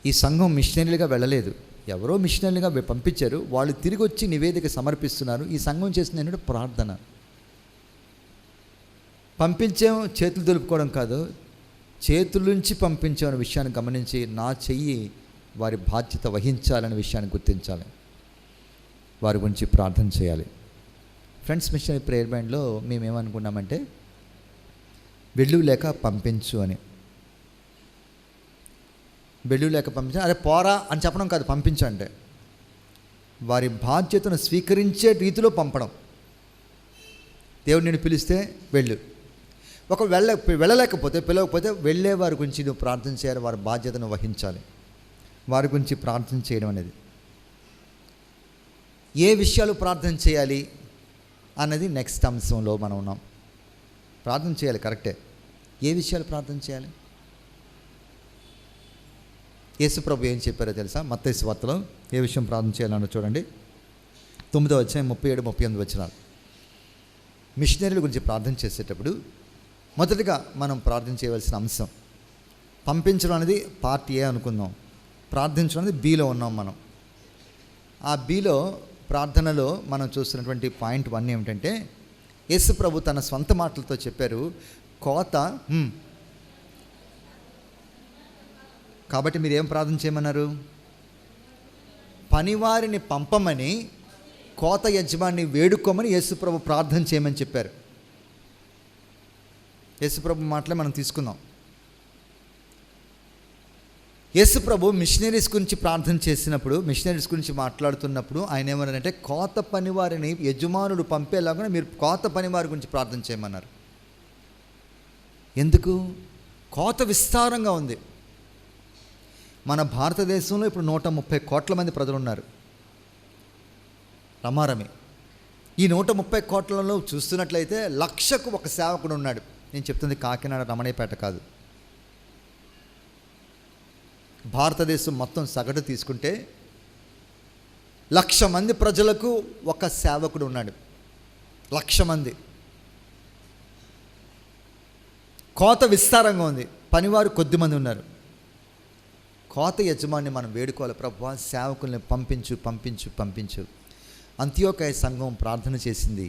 ఈ సంఘం మిషనరీలుగా వెళ్ళలేదు, ఎవరో మిషనరీలుగా పంపించారు, వాళ్ళు తిరిగి వచ్చి నివేదిక సమర్పిస్తున్నారు. ఈ సంఘం చేసిన ఏంటంటే ప్రార్థన. పంపించాము చేతులు దులుపుకోవడం కాదు, చేతుల నుంచి పంపించామనే విషయాన్ని గమనించి నా చెయ్యి వారి బాధ్యత వహించాలనే విషయాన్ని గుర్తించాలి, వారి గురించి ప్రార్థన చేయాలి. ఫ్రెండ్స్ మిషనరీ ప్రేయర్ బ్యాండ్లో మేమేమనుకున్నామంటే వెళ్ళు లేక పంపించు అని. వెళ్ళు లేక పంపించు, అరే పోరా అని చెప్పడం కాదు, పంపించంటే వారి బాధ్యతను స్వీకరించే రీతిలో పంపడం. దేవుడు నేను పిలిస్తే వెళ్ళు, ఒక వెళ్ళలేకపోతే పిలవకపోతే వెళ్ళే వారి గురించి నువ్వు ప్రార్థన చేయాలి, వారి బాధ్యతను వహించాలి, వారి గురించి ప్రార్థన చేయడం అనేది. ఏ విషయాలు ప్రార్థన చేయాలి అన్నది నెక్స్ట్ అంశంలో మనం ఉన్నాం. ప్రార్థన చేయాలి కరెక్టే, ఏ విషయాలు ప్రార్థన చేయాలి? యేసుప్రభు ఏం చెప్పారో తెలుసా? మత్తయి సువార్తలో ఏ విషయం ప్రార్థన చేయాలన్నా చూడండి, 9వ అధ్యాయం 37-38 వచనాలు. మిషనరీల గురించి ప్రార్థన చేసేటప్పుడు మొదటిగా మనం ప్రార్థన చేయవలసిన అంశం, పంపించడం అనేది పార్ట్ ఏ అనుకుందాం, ప్రార్థించడం అనేది బిలో ఉన్నాం మనం. ఆ బిలో ప్రార్థనలో మనం చూస్తున్నటువంటి పాయింట్ 1 ఏమిటంటే, యేసు ప్రభు తన సొంత మాటలతో చెప్పారు, కోత కాబట్టి మీరు ఏం ప్రార్థన చేయమన్నారు? పనివారిని పంపమని కోత యజమాని వేడుకోమని యేసు ప్రభు ప్రార్థన చేయమని చెప్పారు. యేసు ప్రభు మాటలే మనం తీసుకుందాం. యేసు ప్రభు మిషనరీస్ గురించి ప్రార్థన చేసినప్పుడు, మిషనరీస్ గురించి మాట్లాడుతున్నప్పుడు ఆయన ఏమన్నారంటే కోత పనివారిని యజమానుడు పంపేలాగా మీరు కోత పనివారి గురించి ప్రార్థన చేయమన్నారు. ఎందుకు? కోత విస్తారంగా ఉంది. మన భారతదేశంలో ఇప్పుడు 130 కోట్ల మంది ప్రజలు ఉన్నారు, రమారమి. ఈ 130 కోట్లలో చూస్తున్నట్లయితే 1,00,000కు ఒక సేవకుడు ఉన్నాడు. నేను చెప్తుంది కాకినాడ రమణయ్యపేట కాదు, భారతదేశం మొత్తం సగటు తీసుకుంటే 1,00,000 మంది ప్రజలకు ఒక సేవకుడు ఉన్నాడు. 1,00,000 మంది. కోత విస్తారంగా ఉంది, పనివారు కొద్దిమంది ఉన్నారు. కోత యజమాని మనం వేడుకోవాలి, ప్రభువా సేవకుల్ని పంపించు పంపించు పంపించు. అంత్యోకయ సంఘం ప్రార్థన చేసింది,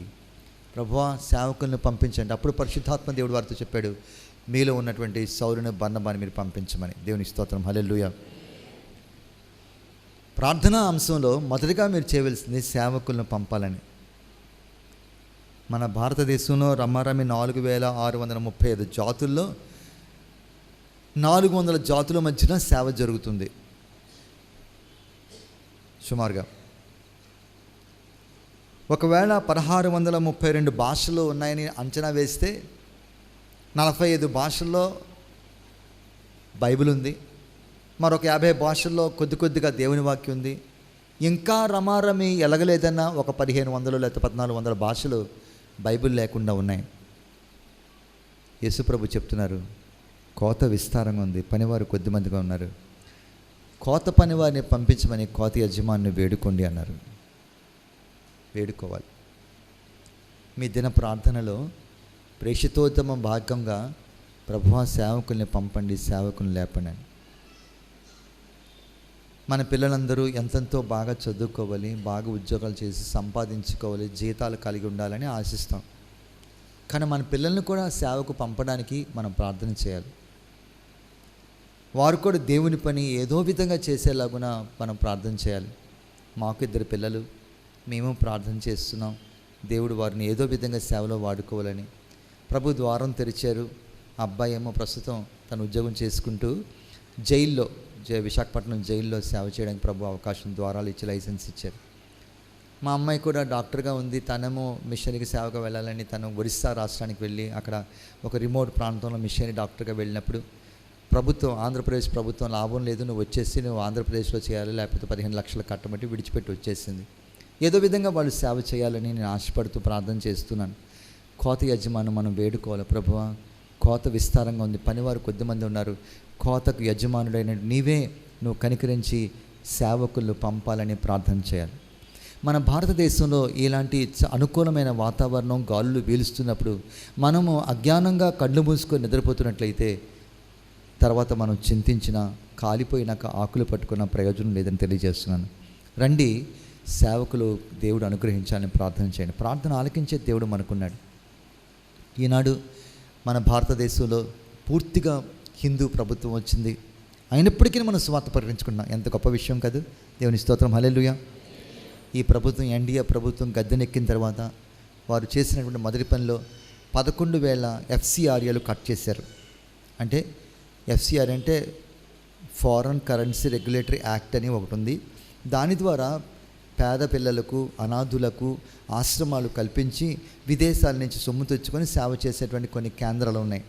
ప్రభువా సేవకుల్ని పంపించండి. అప్పుడు పరిశుద్ధాత్మ దేవుడు వారితో చెప్పాడు, మీలో ఉన్నటువంటి సౌలుని బర్నబాని మీరు పంపించమని. దేవుని స్తోత్రం, హల్లెలూయా. ప్రార్థనా అంశంలో మొదటిగా మీరు చేయవలసింది సేవకులను పంపాలని. మన భారతదేశంలో రమారమి 4,635 జాతుల్లో 400 జాతుల మధ్యన సేవ జరుగుతుంది సుమారుగా. ఒకవేళ 1,632 భాషలు ఉన్నాయని అంచనా వేస్తే 45 భాషల్లో బైబిల్ ఉంది, మరొక 50 భాషల్లో కొద్దిగా దేవుని వాక్యం ఉంది. ఇంకా రమారమి ఎలగలేదన్నా ఒక 1,500 లేకపోతే 1,400 భాషలు బైబిల్ లేకుండా ఉన్నాయి. యేసుప్రభు చెప్తున్నారు, కోత విస్తారంగా ఉంది, పనివారు కొద్దిమందిగా ఉన్నారు. కోత పనివారిని పంపించమని కోత యజమానిని వేడుకోండి అన్నారు. వేడుకోవాలి. మీ దిన ప్రార్థనలో ప్రేషితోత్తమ భాగంగా ప్రభువా సేవకుల్ని పంపండి, సేవకుల్ని లేపండి. మన పిల్లలందరూ ఎంతెంతో బాగా చదువుకోవాలి, బాగా ఉద్యోగాలు చేసి సంపాదించుకోవాలి, జీతాలు కలిగి ఉండాలని ఆశిస్తాం. కానీ మన పిల్లల్ని కూడా సేవకు పంపడానికి మనం ప్రార్థన చేయాలి. వారు కూడా దేవుని పని ఏదో విధంగా చేసేలాగున మనం ప్రార్థన చేయాలి. మాకు 2 పిల్లలు, మేము ప్రార్థన చేస్తున్నాం, దేవుడు వారిని ఏదో విధంగా సేవలో వాడుకోవాలని. ప్రభు ద్వారం తెరిచారు. అబ్బాయి ఏమో ప్రస్తుతం తన ఉద్యోగం చేసుకుంటూ జైల్లో, విశాఖపట్నం జైల్లో సేవ చేయడానికి ప్రభు అవకాశం, ద్వారాలు ఇచ్చి లైసెన్స్ ఇచ్చారు. మా అమ్మాయి కూడా డాక్టర్గా ఉంది, తనేమో మిషనరీకి సేవగా వెళ్ళాలని తను ఒరిస్సా రాష్ట్రానికి వెళ్ళి అక్కడ ఒక రిమోట్ ప్రాంతంలో మిషనరీ డాక్టర్గా వెళ్ళినప్పుడు ప్రభుత్వం, ఆంధ్రప్రదేశ్ ప్రభుత్వం లాభం లేదు, నువ్వు వచ్చేసి నువ్వు ఆంధ్రప్రదేశ్లో చేయాలి, లేకపోతే 15 లక్షలు కట్టమంటే విడిచిపెట్టి వచ్చేసింది. ఏదో విధంగా వాళ్ళు సేవ చేయాలని నేను ఆశపడుతూ ప్రార్థన చేస్తున్నాను. కోత యజమాను మనం వేడుకోవాలి. ప్రభువా, కోత విస్తారంగా ఉంది, పనివారు కొద్దిమంది ఉన్నారు, కోతకు యజమానుడైన నీవే నువ్వు కనికరించి సేవకులు పంపాలని ప్రార్థన చేయాలి. మన భారతదేశంలో ఇలాంటి అనుకూలమైన వాతావరణం, గాలులు వీలుస్తున్నప్పుడు మనము అజ్ఞానంగా కళ్ళు మూసుకొని నిద్రపోతున్నట్లయితే తర్వాత మనం చింతించిన, కాలిపోయినాక ఆకులు పట్టుకున్న ప్రయోజనం లేదని తెలియజేస్తున్నాను. రండి, సేవకులు దేవుడు అనుగ్రహించాలని ప్రార్థన చేయండి. ప్రార్థన ఆలకించే దేవుడు మనకున్నాడు. ఈనాడు మన భారతదేశంలో పూర్తిగా హిందూ ప్రభుత్వం వచ్చింది, అయినప్పటికీ మనం సువార్త ప్రకటించుకున్నాం. ఎంత గొప్ప విషయం కాదు. దేవుని స్తోత్రం, హల్లెలూయా. ఈ ప్రభుత్వం, ఎన్డీఏ ప్రభుత్వం గద్దెనెక్కిన తర్వాత వారు చేసినటువంటి మొదటి పనిలో 11,000 FCRAలు కట్ చేశారు. అంటే FCR అంటే ఫారెన్ కరెన్సీ రెగ్యులేటరీ యాక్ట్ అని ఒకటి ఉంది. దాని ద్వారా పేద పిల్లలకు, అనాథులకు ఆశ్రమాలు కల్పించి విదేశాల నుంచి సొమ్ము తెచ్చుకొని సేవ చేసేటువంటి కొన్ని కేంద్రాలు ఉన్నాయి.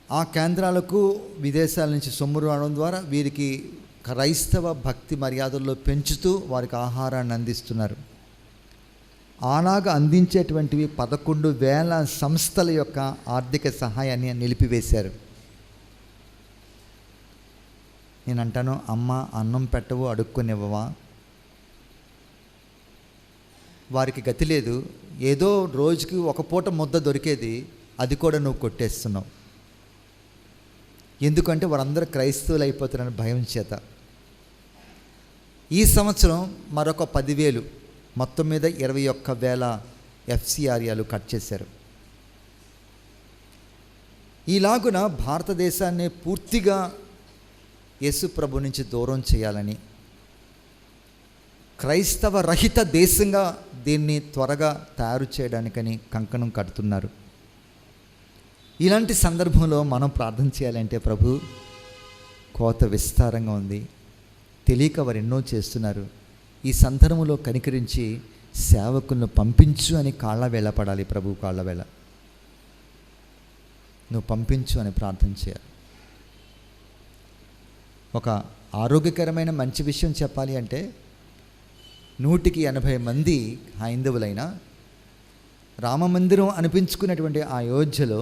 ఆ కేంద్రాలకు విదేశాల నుంచి సొమ్ము రావడం ద్వారా వీరికి క్రైస్తవ భక్తి మర్యాదల్లో పెంచుతూ వారికి ఆహారాన్ని అందిస్తున్నారు. అలాగా అందించేటువంటివి 11,000 సంస్థల యొక్క ఆర్థిక సహాయాన్ని నిలిపివేశారు. నేను అంటాను, అమ్మ అన్నం పెట్టవు, అడుక్కునివ్వవా? వారికి గతి లేదు, ఏదో రోజుకి ఒక పూట ముద్ద దొరికేది, అది కూడా నువ్వు కొట్టేస్తున్నావు. ఎందుకంటే వారందరూ క్రైస్తవులు అయిపోతున్నారని భయం చేత. ఈ సంవత్సరం మరొక 10,000, మొత్తం మీద 21,000 FCRAలు కట్ చేశారు. ఈలాగున భారతదేశాన్ని పూర్తిగా యేసు ప్రభు నుంచి దూరం చేయాలని, క్రైస్తవ రహిత దేశంగా దీన్ని త్వరగా తయారు చేయడానికని కంకణం కడుతున్నారు. ఇలాంటి సందర్భంలో మనం ప్రార్థన చేయాలంటే, ప్రభు కోత విస్తారంగా ఉంది, తెలియక వారు ఎన్నో చేస్తున్నారు, ఈ సందర్భంలో కనికరించి సేవకులను పంపించు అని కాళ్ళ వేళ పడాలి. ప్రభు కాళ్ళ వేళ నువ్వు పంపించు అని ప్రార్థన చేయాలి. ఒక ఆరోగ్యకరమైన మంచి విషయం చెప్పాలి అంటే, 180 మంది హైందవులైన రామమందిరం అనిపించుకున్నటువంటి ఆ అయోధ్యలో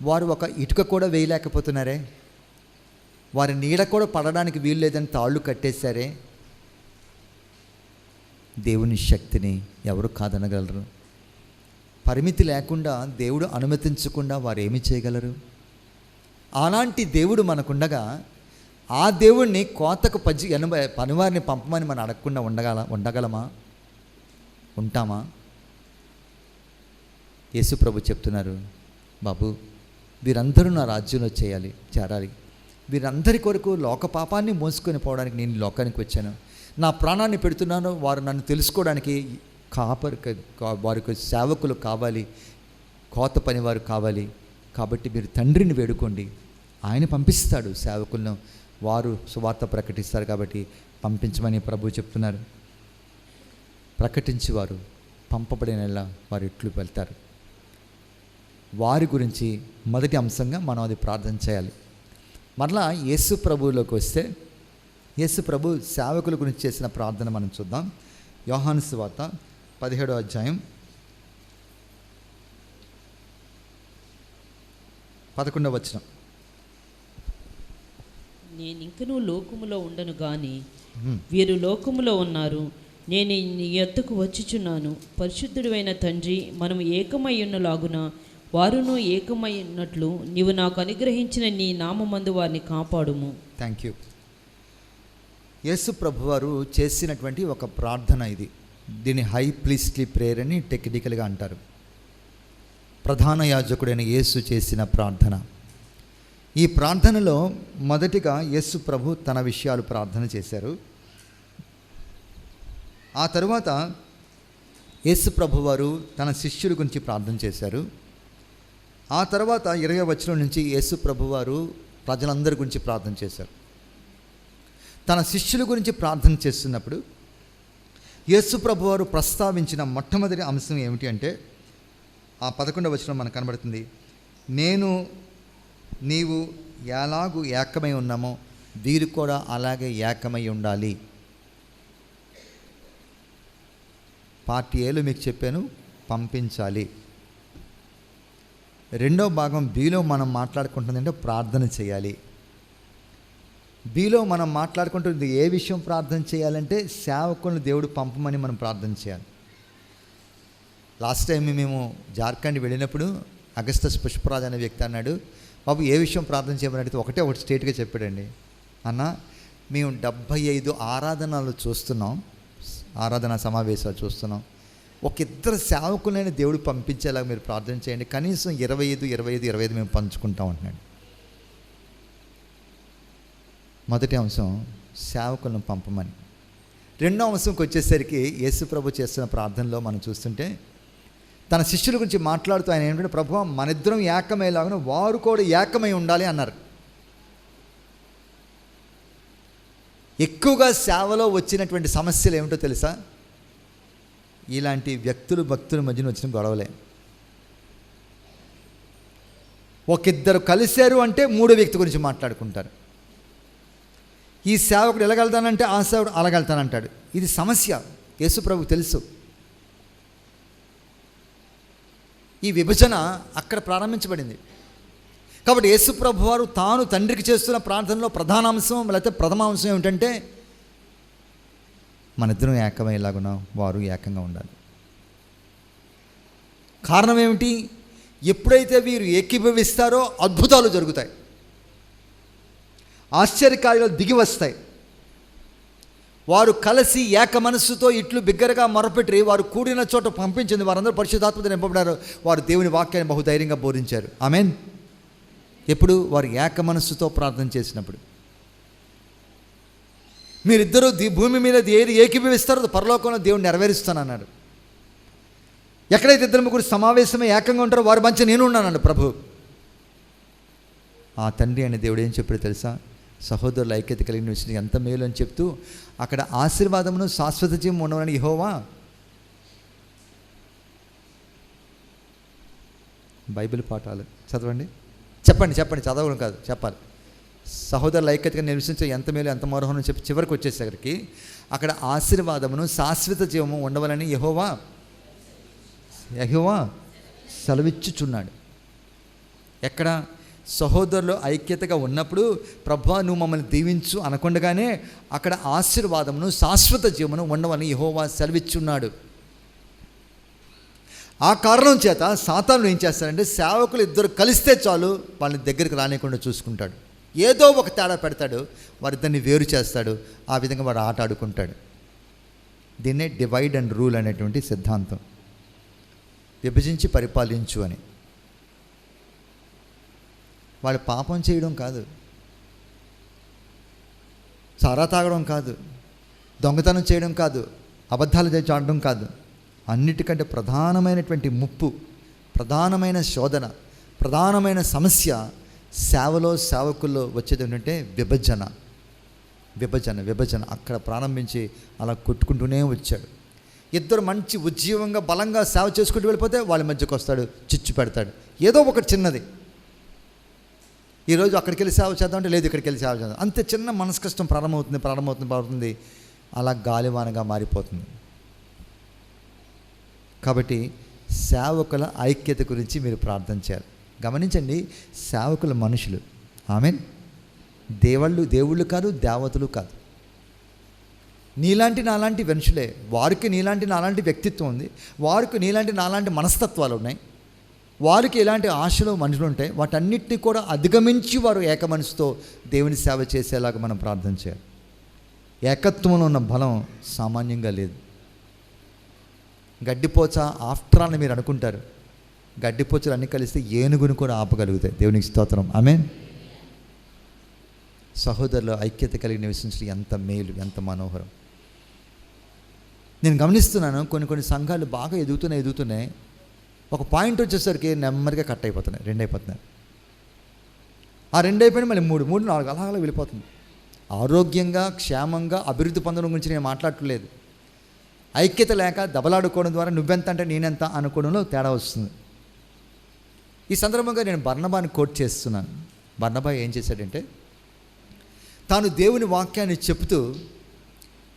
వారు ఒక ఇటుక కూడా వేయలేకపోతున్నారే, వారి నీడ కూడా పడడానికి వీలు లేదని తాళ్ళు కట్టేశారే. దేవుని శక్తిని ఎవరు కాదనగలరు? పరిమితి లేకుండా, దేవుడు అనుమతించకుండా వారు ఏమి చేయగలరు? అలాంటి దేవుడు మనకుండగా ఆ దేవుణ్ణి కోతకు 80 పనివారిని పంపమని మనం అడగకుండా ఉండగలమా? ఉంటామా? యేసు ప్రభు చెప్తున్నారు, బాబు వీరందరూ నా రాజ్యంలో చేరాలి. వీరందరి కొరకు లోక పాపాన్ని మోసుకొని పోవడానికి నేను లోకానికి వచ్చాను, నా ప్రాణాన్ని పెడుతున్నాను. వారు నన్ను తెలుసుకోవడానికి వారికి సేవకులు కావాలి, కోత పనివారు కావాలి. కాబట్టి మీరు తండ్రిని వేడుకోండి, ఆయన పంపిస్తాడు సేవకులను, వారు సువార్త ప్రకటిస్తారు. కాబట్టి పంపించమని ప్రభు చెప్తున్నారు. ప్రకటించి వారు పంపబడిన వారు ఎట్లు వెళ్తారు. వారి గురించి మొదటి అంశంగా మనం అది ప్రార్థన చేయాలి. మరలా యేసు ప్రభువులోకి వస్తే, యేసు ప్రభు సేవకుల గురించి చేసిన ప్రార్థన మనం చూద్దాం. యోహాను సువార్త 17వ అధ్యాయం 11వ వచనం. నేనింకనూ లోకములో ఉండను గాని వీరు లోకములో ఉన్నారు, నేను నీ యొద్దకు వచ్చుచున్నాను. పరిశుద్ధుడైన తండ్రి, మనం ఏకమై ఉన్నలాగున వారును ఏకమై ఉన్నట్లు నీవు నాకు అనుగ్రహించిన నీ నామమందు వారిని కాపాడుము. Thank you. యేసు ప్రభువారు చేసినటువంటి ఒక ప్రార్థన ఇది. దీన్ని హై ప్రీస్ట్లీ ప్రేయర్ అని టెక్నికల్గా అంటారు. ప్రధాన యాజకుడైన యేసు చేసిన ప్రార్థన. ఈ ప్రార్థనలో మొదటిగా యేసు ప్రభు తన విషయాలు ప్రార్థన చేశారు. ఆ తరువాత యేసు ప్రభువారు తన శిష్యుల గురించి ప్రార్థన చేశారు. ఆ తర్వాత 20వ వచనం నుంచి యేసు ప్రభువారు ప్రజలందరి గురించి ప్రార్థన చేశారు. తన శిష్యుల గురించి ప్రార్థన చేస్తున్నప్పుడు యేసు ప్రభువారు ప్రస్తావించిన మొట్టమొదటి అంశం ఏమిటి అంటే, ఆ 11వ వచనం మనకు కనబడుతుంది. నేను నీవు ఎలాగూ ఏకమై ఉన్నామో వీరు కూడా అలాగే ఏకమై ఉండాలి. పార్ట్ ఏలో మీకు చెప్పాను, పంపించాలి. రెండో భాగం బిలో మనం మాట్లాడుకుంటుందంటే ప్రార్థన చేయాలి. బిలో మనం మాట్లాడుకుంటుంది ఏ విషయం ప్రార్థన చేయాలంటే సేవకులను దేవుడు పంపమని మనం ప్రార్థన చేయాలి. లాస్ట్ టైం మేము జార్ఖండ్ వెళ్ళినప్పుడు అగస్టస్ పుష్పరాజ్ అనే వ్యక్తి అన్నాడు, బాబు ఏ విషయం ప్రార్థన చేయమని అడిగితే ఒకటి స్ట్రేట్గా చెప్పాడండి, అన్న మేము 75 ఆరాధనలు చూస్తున్నాం, ఆరాధన సమావేశాలు చూస్తున్నాం, ఒక ఇద్దరు సేవకులైన దేవుడు పంపించేలాగా మీరు ప్రార్థన చేయండి, కనీసం 25 మేము పంచుకుంటాం అంటున్నాడు. మొదటి అంశం సేవకులను పంపమని. రెండో అంశంకి వచ్చేసరికి యేసు ప్రభు చేస్తున్న ప్రార్థనలో మనం చూస్తుంటే తన శిష్యుల గురించి మాట్లాడుతూ ఆయన ఏంటంటే, ప్రభువా మనిద్దరం ఏకమయ్యేలాగా వారు కూడా ఏకమై ఉండాలి అన్నారు. ఎక్కువగా సేవలో వచ్చినటువంటి సమస్యలు ఏమిటో తెలుసా? ఇలాంటి భక్తుల మధ్యన వచ్చిన గొడవలే. ఒకిద్దరు కలిశారు అంటే మూడో వ్యక్తి గురించి మాట్లాడుకుంటారు. ఈ సేవకుడు ఎలాగెళ్తానంటే ఆ సేవకుడు అలాగెళ్తానంటాడు. ఇది సమస్య, యేసు ప్రభువుకు తెలుసు. ఈ విభజన అక్కడ ప్రారంభించబడింది. కాబట్టి యేసు ప్రభు వారు తాను తండ్రికి చేస్తున్న ప్రార్థనలో ప్రధాన అంశం లేకపోతే ప్రథమ అంశం ఏమిటంటే మన ఇద్దరం ఏకమయ్యేలాగున్నా వారు ఏకంగా ఉండాలి. కారణం ఏమిటి? ఎప్పుడైతే వీరు ఏకీభవిస్తారో అద్భుతాలు జరుగుతాయి, ఆశ్చర్యకార్యాలు దిగి వస్తాయి. వారు కలిసి ఏక మనస్సుతో ఇట్లు బిగ్గరగా మొరపెట్టి వారు కూడిన చోట పంపించింది, వారందరూ పరిశుద్ధాత్మతో నింపబడ్డారు, వారు దేవుని వాక్యాన్ని బహుధైర్యంగా బోధించారు. ఆమేన్. ఎప్పుడు? వారు ఏక మనస్సుతో ప్రార్థన చేసినప్పుడు. మీరిద్దరూ భూమి మీద ఏది ఏకీభవిస్తారో అది పరలోకంలో దేవుడు నెరవేరుస్తానన్నాడు. ఎక్కడైతే ఇద్దరు ముగ్గురు సమావేశమే ఏకంగా ఉంటారో వారి మధ్య నేను ఉన్నానండి ప్రభు. ఆ తండ్రి అనే దేవుడు ఏం చెప్పాడు తెలుసా? సహోదరుల ఐక్యత కలిగిన విషయం ఎంత మేలు అని చెప్తూ అక్కడ ఆశీర్వాదమును శాశ్వత జీవం ఉండవని యెహోవా, బైబిల్ పాఠాలు చదవండి, చెప్పండి చదవడం కాదు, చెప్పాలి. సహోదరుల ఐక్యతగా నివసించే ఎంత మేలు ఎంత మరోహం అని చెప్పి చివరికి వచ్చేసరికి అక్కడ ఆశీర్వాదమును శాశ్వత జీవము ఉండవలని యెహోవా సెలవిచ్చుచున్నాడు. ఎక్కడ? సహోదరులు ఐక్యతగా ఉన్నప్పుడు ప్రభువా నువ్వు మమ్మల్ని దీవించు అనకుండగానే అక్కడ ఆశీర్వాదమును శాశ్వత జీవమును ఉండవని యెహోవా సెలవిచ్చున్నాడు. ఆ కారణం చేత సాతాను ఏం చేస్తాడంటే సేవకులు ఇద్దరు కలిస్తే చాలు వాళ్ళని దగ్గరికి రానికుండా చూసుకుంటాడు. ఏదో ఒక తేడా పెడతాడు, వారిద్దరిని వేరు చేస్తాడు. ఆ విధంగా వాడు ఆట ఆడుకుంటాడు. దీన్నే డివైడ్ అండ్ రూల్ అనేటువంటి సిద్ధాంతం, విభజించి పరిపాలించు అని. వాళ్ళు పాపం చేయడం కాదు, సారా తాగడం కాదు, దొంగతనం చేయడం కాదు, అబద్ధాలు ఆడడం కాదు. అన్నిటికంటే ప్రధానమైనటువంటి ముప్పు, ప్రధానమైన శోధన, ప్రధానమైన సమస్య సేవలో సేవకుల్లో వచ్చేది ఏంటంటే విభజన. అక్కడ ప్రారంభించి అలా కొట్టుకుంటూనే వచ్చాడు. ఇద్దరు మంచి ఉజ్జీవంగా బలంగా సేవ చేసుకుంటూ వెళ్ళిపోతే వాళ్ళ మధ్యకు వస్తాడు, చిచ్చు పెడతాడు. ఏదో ఒకటి చిన్నది, ఈరోజు అక్కడికి వెళ్ళి సేవ చేద్దామంటే లేదు ఇక్కడికి వెళ్ళి సేవ చేద్దాం, అంతే చిన్న మనస్కష్టం ప్రారంభమవుతుంది. అలా గాలివానగా మారిపోతుంది. కాబట్టి సేవకుల ఐక్యత గురించి మీరు ప్రార్థన చేయాలి. గమనించండి, సేవకుల మనుషులు. ఆమేన్. దేవుళ్ళు కాదు, దేవతలు కాదు. నీలాంటి నాలాంటి మనుషులే. వారికి నీలాంటి నాలాంటి వ్యక్తిత్వం ఉంది, వారికి నీలాంటి నాలాంటి మనస్తత్వాలు ఉన్నాయి, వారికి ఎలాంటి ఆశలు మనుషులు ఉంటాయి. వాటన్నిటిని కూడా అధిగమించి వారు ఏక మనసుతో దేవుని సేవ చేసేలాగా మనం ప్రార్థన చేయాలి. ఏకత్వంలో ఉన్న బలం సామాన్యంగా లేదు. గడ్డిపోచ ఆఫ్టర్ అని మీరు అనుకుంటారు, గడ్డిపోచలు అన్నీ కలిస్తే ఏనుగును కూడా ఆపగలుగుతాయి. దేవునికి స్తోత్రం. ఆమేన్. సహోదరులు ఐక్యత కలిగి నివసించడం ఎంత మేలు, ఎంత మనోహరం. నేను గమనిస్తున్నాను, కొన్ని సంఘాలు బాగా ఎదుగుతున్నాయి. ఒక పాయింట్ వచ్చేసరికి నెమ్మదిగా కట్ అయిపోతున్నాయి, 2 అయిపోతున్నాయి. ఆ 2 అయిపోయినా మళ్ళీ 3, 4 అలా వెళ్ళిపోతుంది. ఆరోగ్యంగా క్షేమంగా అభివృద్ధి పొందడం గురించి నేను మాట్లాడట్లేదు. ఐక్యత లేక దబలాడుకోవడం ద్వారా నువ్వెంత అంటే నేనెంత అనుకోవడంలో తేడా వస్తుంది. ఈ సందర్భంగా నేను బర్నబాని కోట్ చేస్తున్నాను. బర్నబా ఏం చేశాడంటే తాను దేవుని వాక్యాన్ని చెబుతూ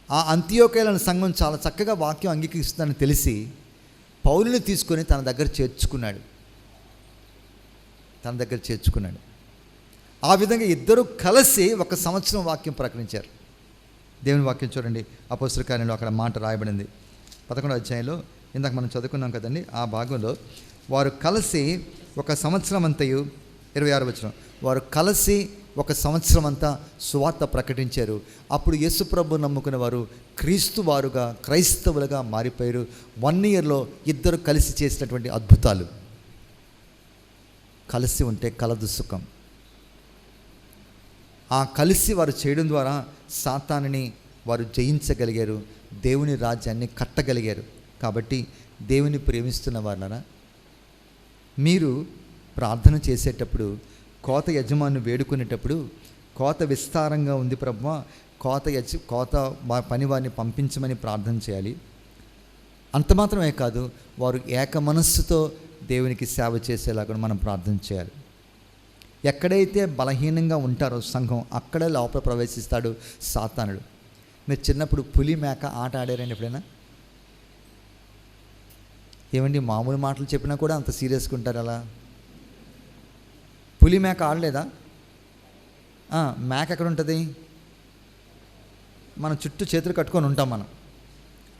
ఆ అంతియోకేయుల సంఘం చాలా చక్కగా వాక్యం అంగీకరిస్తుందని తెలిసి పౌలుని తీసుకొని తన దగ్గర చేర్చుకున్నాడు. ఆ విధంగా ఇద్దరు కలిసి 1 సంవత్సరం వాక్యం ప్రకటించారు. దేవుని వాక్యం చూడండి, అపోస్తలుల కార్యంలో అక్కడ మాట రాయబడింది 11వ అధ్యాయంలో. ఇందాక మనం చదువుకున్నాం కదండి, ఆ భాగంలో వారు కలిసి 1 సంవత్సరం అంతయు 26వ వచనం, వారు కలిసి 1 సంవత్సరం అంతా సువార్త ప్రకటించారు. అప్పుడు యేసుప్రభు నమ్ముకున్న వారు క్రీస్తు వారుగా, క్రైస్తవులుగా మారిపోయారు. 1 ఇయర్లో ఇద్దరు కలిసి చేసినటువంటి అద్భుతాలు. కలిసి ఉంటే కలదు సుఖం. ఆ కలిసి వారు చేయడం ద్వారా సాతానుని వారు జయించగలిగారు, దేవుని రాజ్యాన్ని కట్టగలిగారు. కాబట్టి దేవుని ప్రేమిస్తున్న వాళ్ళరా, మీరు ప్రార్థన చేసేటప్పుడు, కోత యజమాని వేడుకునేటప్పుడు, కోత విస్తారంగా ఉంది ప్రభువా, కోత పనివారిని పంపించమని ప్రార్థన చేయాలి. అంత మాత్రమే కాదు, వారు ఏక మనస్సుతో దేవునికి సేవ చేసేలాగా మనం ప్రార్థన చేయాలి. ఎక్కడైతే బలహీనంగా ఉంటారో సంఘం, అక్కడే లోపల ప్రవేశిస్తాడు సాతానుడు. మీరు చిన్నప్పుడు పులి మేక ఆట ఆడారండి ఎప్పుడైనా? ఏమండి, మామూలు మాటలు చెప్పినా కూడా అంత సీరియస్గా ఉంటారు అలా? పులి మేక ఆడలేదా? మేక ఎక్కడ ఉంటుంది? మనం చుట్టూ చేతులు కట్టుకొని ఉంటాం, మనం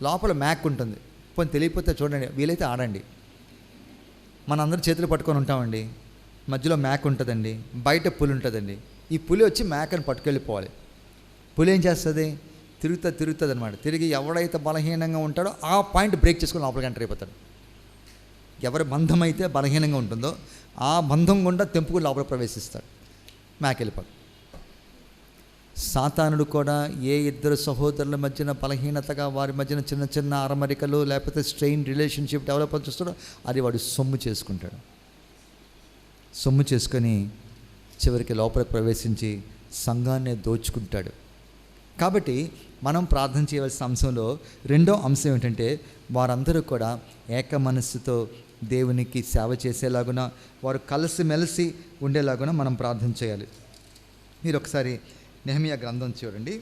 లోపల మేక ఉంటుంది. పోనీ తెలియకపోతే చూడండి, వీలైతే ఆడండి. మనందరూ చేతులు పట్టుకొని ఉంటామండి, మధ్యలో మేక ఉంటుందండి, బయట పులి ఉంటుందండి. ఈ పులి వచ్చి మేకని పట్టుకెళ్ళిపోవాలి. పులి ఏం చేస్తుంది? తిరుగుతుంది అనమాట. తిరిగి ఎవడైతే బలహీనంగా ఉంటాడో ఆ పాయింట్ బ్రేక్ చేసుకొని లోపలికి ఎంటర్ అయిపోతాడు. ఎవరి బంధం అయితే బలహీనంగా ఉంటుందో ఆ బంధం గుండా తెంపుకుని లోపల ప్రవేశిస్తాడు, మేక వెళ్ళిపోతాడు. సాతానుడు కూడా ఏ ఇద్దరు సహోదరుల మధ్యన బలహీనతగా, వారి మధ్యన చిన్న చిన్న అరమరికలు లేకపోతే స్ట్రెయిన్ రిలేషన్షిప్ డెవలప్ చూస్తాడో అది వాడు సొమ్ము చేసుకుంటాడు. సొమ్ము చేసుకొని చివరికి లోపలికి ప్రవేశించి సంఘాన్ని దోచుకుంటాడు. కాబట్టి మనం ప్రార్థన చేయవలసిన అంశంలో రెండో అంశం ఏంటంటే, వారందరూ కూడా ఏక మనస్సుతో దేవునికి సేవ చేసేలాగున, వారు కలిసిమెలిసి ఉండేలాగున మనం ప్రార్థన చేయాలి. మీరు ఒకసారి నెహెమ్యా గ్రంథం చూడండి,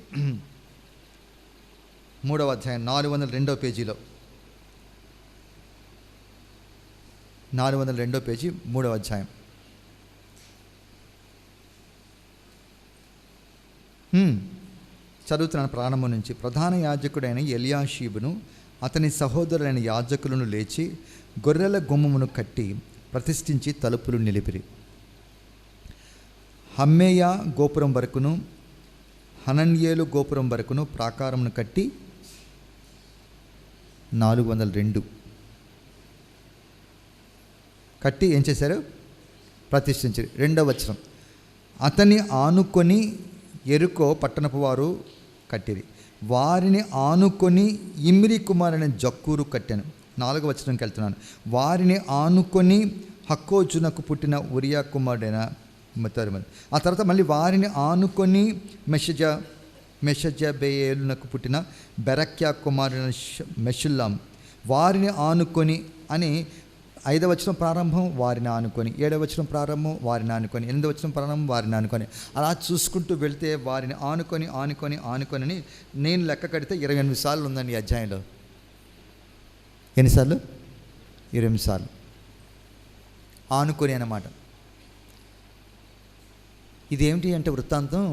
3వ అధ్యాయం 402వ పేజీలో, 402వ పేజీ 3వ అధ్యాయం. చదువుతున్నాను ప్రారంభం నుంచి. ప్రధాన యాజకుడైన ఎలియాషీబును అతని సహోదరులైన యాజకులను లేచి గొర్రెల గుమ్మమును కట్టి ప్రతిష్ఠించి తలుపులు నిలిపిరి. హమ్మేయ గోపురం వరకును హనన్యేలు గోపురం వరకును ప్రాకారమును కట్టి 402 కట్టి ఏం చేశారు? ప్రతిష్ఠించారు. 2వ వచనం, అతన్ని ఆనుకొని ఎరుకో పట్టణపు వారు కట్టిరి, వారిని ఆనుకొని ఇమ్రి కుమారుని జక్కూరు కట్టాను. 4వ వచనంకి వెళ్తున్నాను. వారిని ఆనుకొని హక్కోజునకు పుట్టిన ఉరియా కుమారుడైన మతరుమని. ఆ తర్వాత మళ్ళీ వారిని ఆనుకొని మెషజబేయేలునకు పుట్టిన బెరక్యా కుమారుడైన మెషుల్లాం. వారిని ఆనుకొని అని 5వ వచనం ప్రారంభం, వారిని ఆనుకొని. 7వ వచనం ప్రారంభం, వారిని ఆనుకొని. 8వ వచనం ప్రారంభం, వారిని ఆనుకొని. అలా చూసుకుంటూ వెళ్తే వారిని ఆనుకొని ఆనుకొని ఆనుకొని నేను లెక్క కడితే 28 సార్లు ఉందండి ఈ అధ్యాయంలో. ఎన్నిసార్లు? 28 సార్లు ఆనుకొని అన్నమాట. ఇదేమిటి అంటే వృత్తాంతం,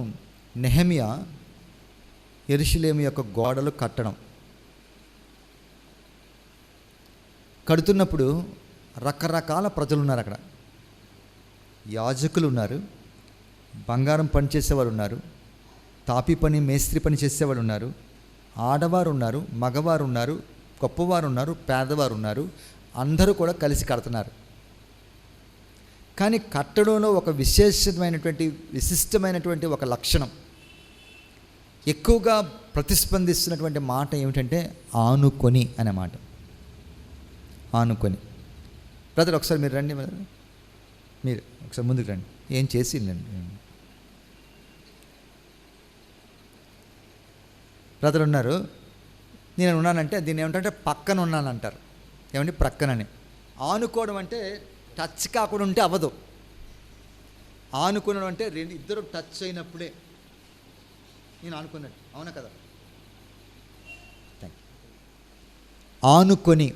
నెహెమ్యా యెరూషలేము యొక్క గోడలు కడుతున్నప్పుడు రకరకాల ప్రజలు ఉన్నారు అక్కడ. యాజకులు ఉన్నారు, బంగారం పని చేసేవారు ఉన్నారు, తాపి పని, మేస్త్రి పని చేసేవాళ్ళు ఉన్నారు, ఆడవారు ఉన్నారు, మగవారు ఉన్నారు, గొప్పవారు ఉన్నారు, పేదవారు ఉన్నారు. అందరూ కూడా కలిసి కడుతున్నారు. కానీ కట్టడంలో ఒక విశిష్టమైనటువంటి ఒక లక్షణం, ఎక్కువగా ప్రతిస్పందిస్తున్నటువంటి మాట ఏమిటంటే ఆనుకొని అనే మాట. ఆనుకొని. బ్రదర్ ఒకసారి మీరు రండి, మీరు ఒకసారి ముందుకు రండి. ఏం చేసిందండి బ్రదర్ ఉన్నారు. నేను ఉన్నానంటే దీన్ని ఏమిటంటే పక్కన ఉన్నానంటారు. ఏమండి? ప్రక్కనని. ఆనుకోవడం అంటే టచ్ కాకుండా ఉంటే అవ్వదు. ఆనుకున్నాడు అంటే ఇద్దరు టచ్ అయినప్పుడే నేను ఆనుకున్నట్టు, అవునా కదా? ఆనుకొని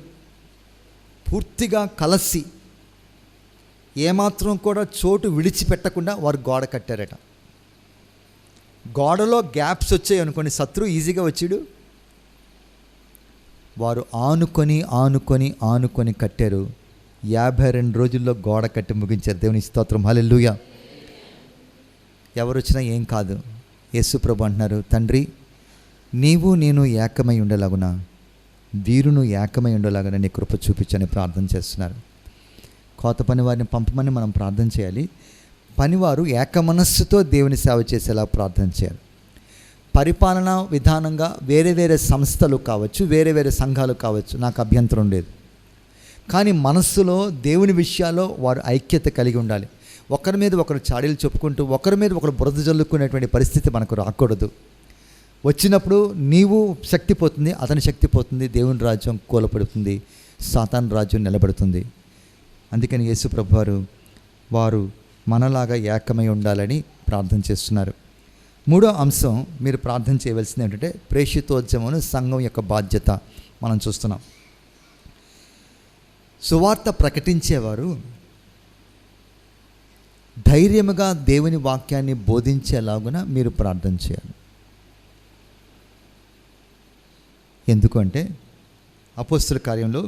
పూర్తిగా కలిసి ఏమాత్రం కూడా చోటు విడిచిపెట్టకుండా వారు గోడ కట్టారట. గోడలో గ్యాప్స్ వచ్చాయి అనుకోండి, శత్రువు ఈజీగా వచ్చాడు. వారు ఆనుకొని ఆనుకొని ఆనుకొని కట్టారు. 52 రోజుల్లో గోడ కట్టి ముగించారు. దేవుని స్తోత్రం, హల్లెలూయా. ఎవరు వచ్చినా ఏం కాదు. యేసు ప్రభు అంటున్నారు, తండ్రి నీవు నేను ఏకమై ఉండేలాగున వీరును ఏకమై ఉండేలాగా నీ కృప చూపించని ప్రార్థన చేస్తున్నారు. కోత పని వారిని పంపమని మనం ప్రార్థన చేయాలి. పనివారు ఏక మనస్సుతో దేవుని సేవ చేసేలా ప్రార్థన చేయాలి. పరిపాలనా విధానంగా వేరే వేరే సంస్థలు కావచ్చు, వేరే వేరే సంఘాలు కావచ్చు, నాకు అభ్యంతరం లేదు. కానీ మనస్సులో దేవుని విషయాల్లో వారు ఐక్యత కలిగి ఉండాలి. ఒకరి మీద ఒకరు చాడీలు చెప్పుకుంటూ ఒకరి మీద ఒకరు బురద జల్లుకునేటువంటి పరిస్థితి మనకు రాకూడదు. వచ్చినప్పుడు నీవు శక్తి పోతుంది, అతని శక్తి పోతుంది, దేవుని రాజ్యం కూలపడుతుంది, సాతాను రాజ్యం నిలబడుతుంది. అందుకని యేసు ప్రభు వారు మనలాగా ఏకమై ఉండాలని ప్రార్థన చేస్తున్నారు. మూడో అంశం మీరు ప్రార్థన చేయవలసింది ఏంటంటే ప్రేషితోద్యమం, సంఘం యొక్క బాధ్యత మనం చూస్తున్నాం. సువార్త ప్రకటించేవారు ధైర్యముగా దేవుని వాక్యాన్ని బోధించేలాగున మీరు ప్రార్థన చేయాలి. ఎందుకంటే అపోస్తల కార్యంలో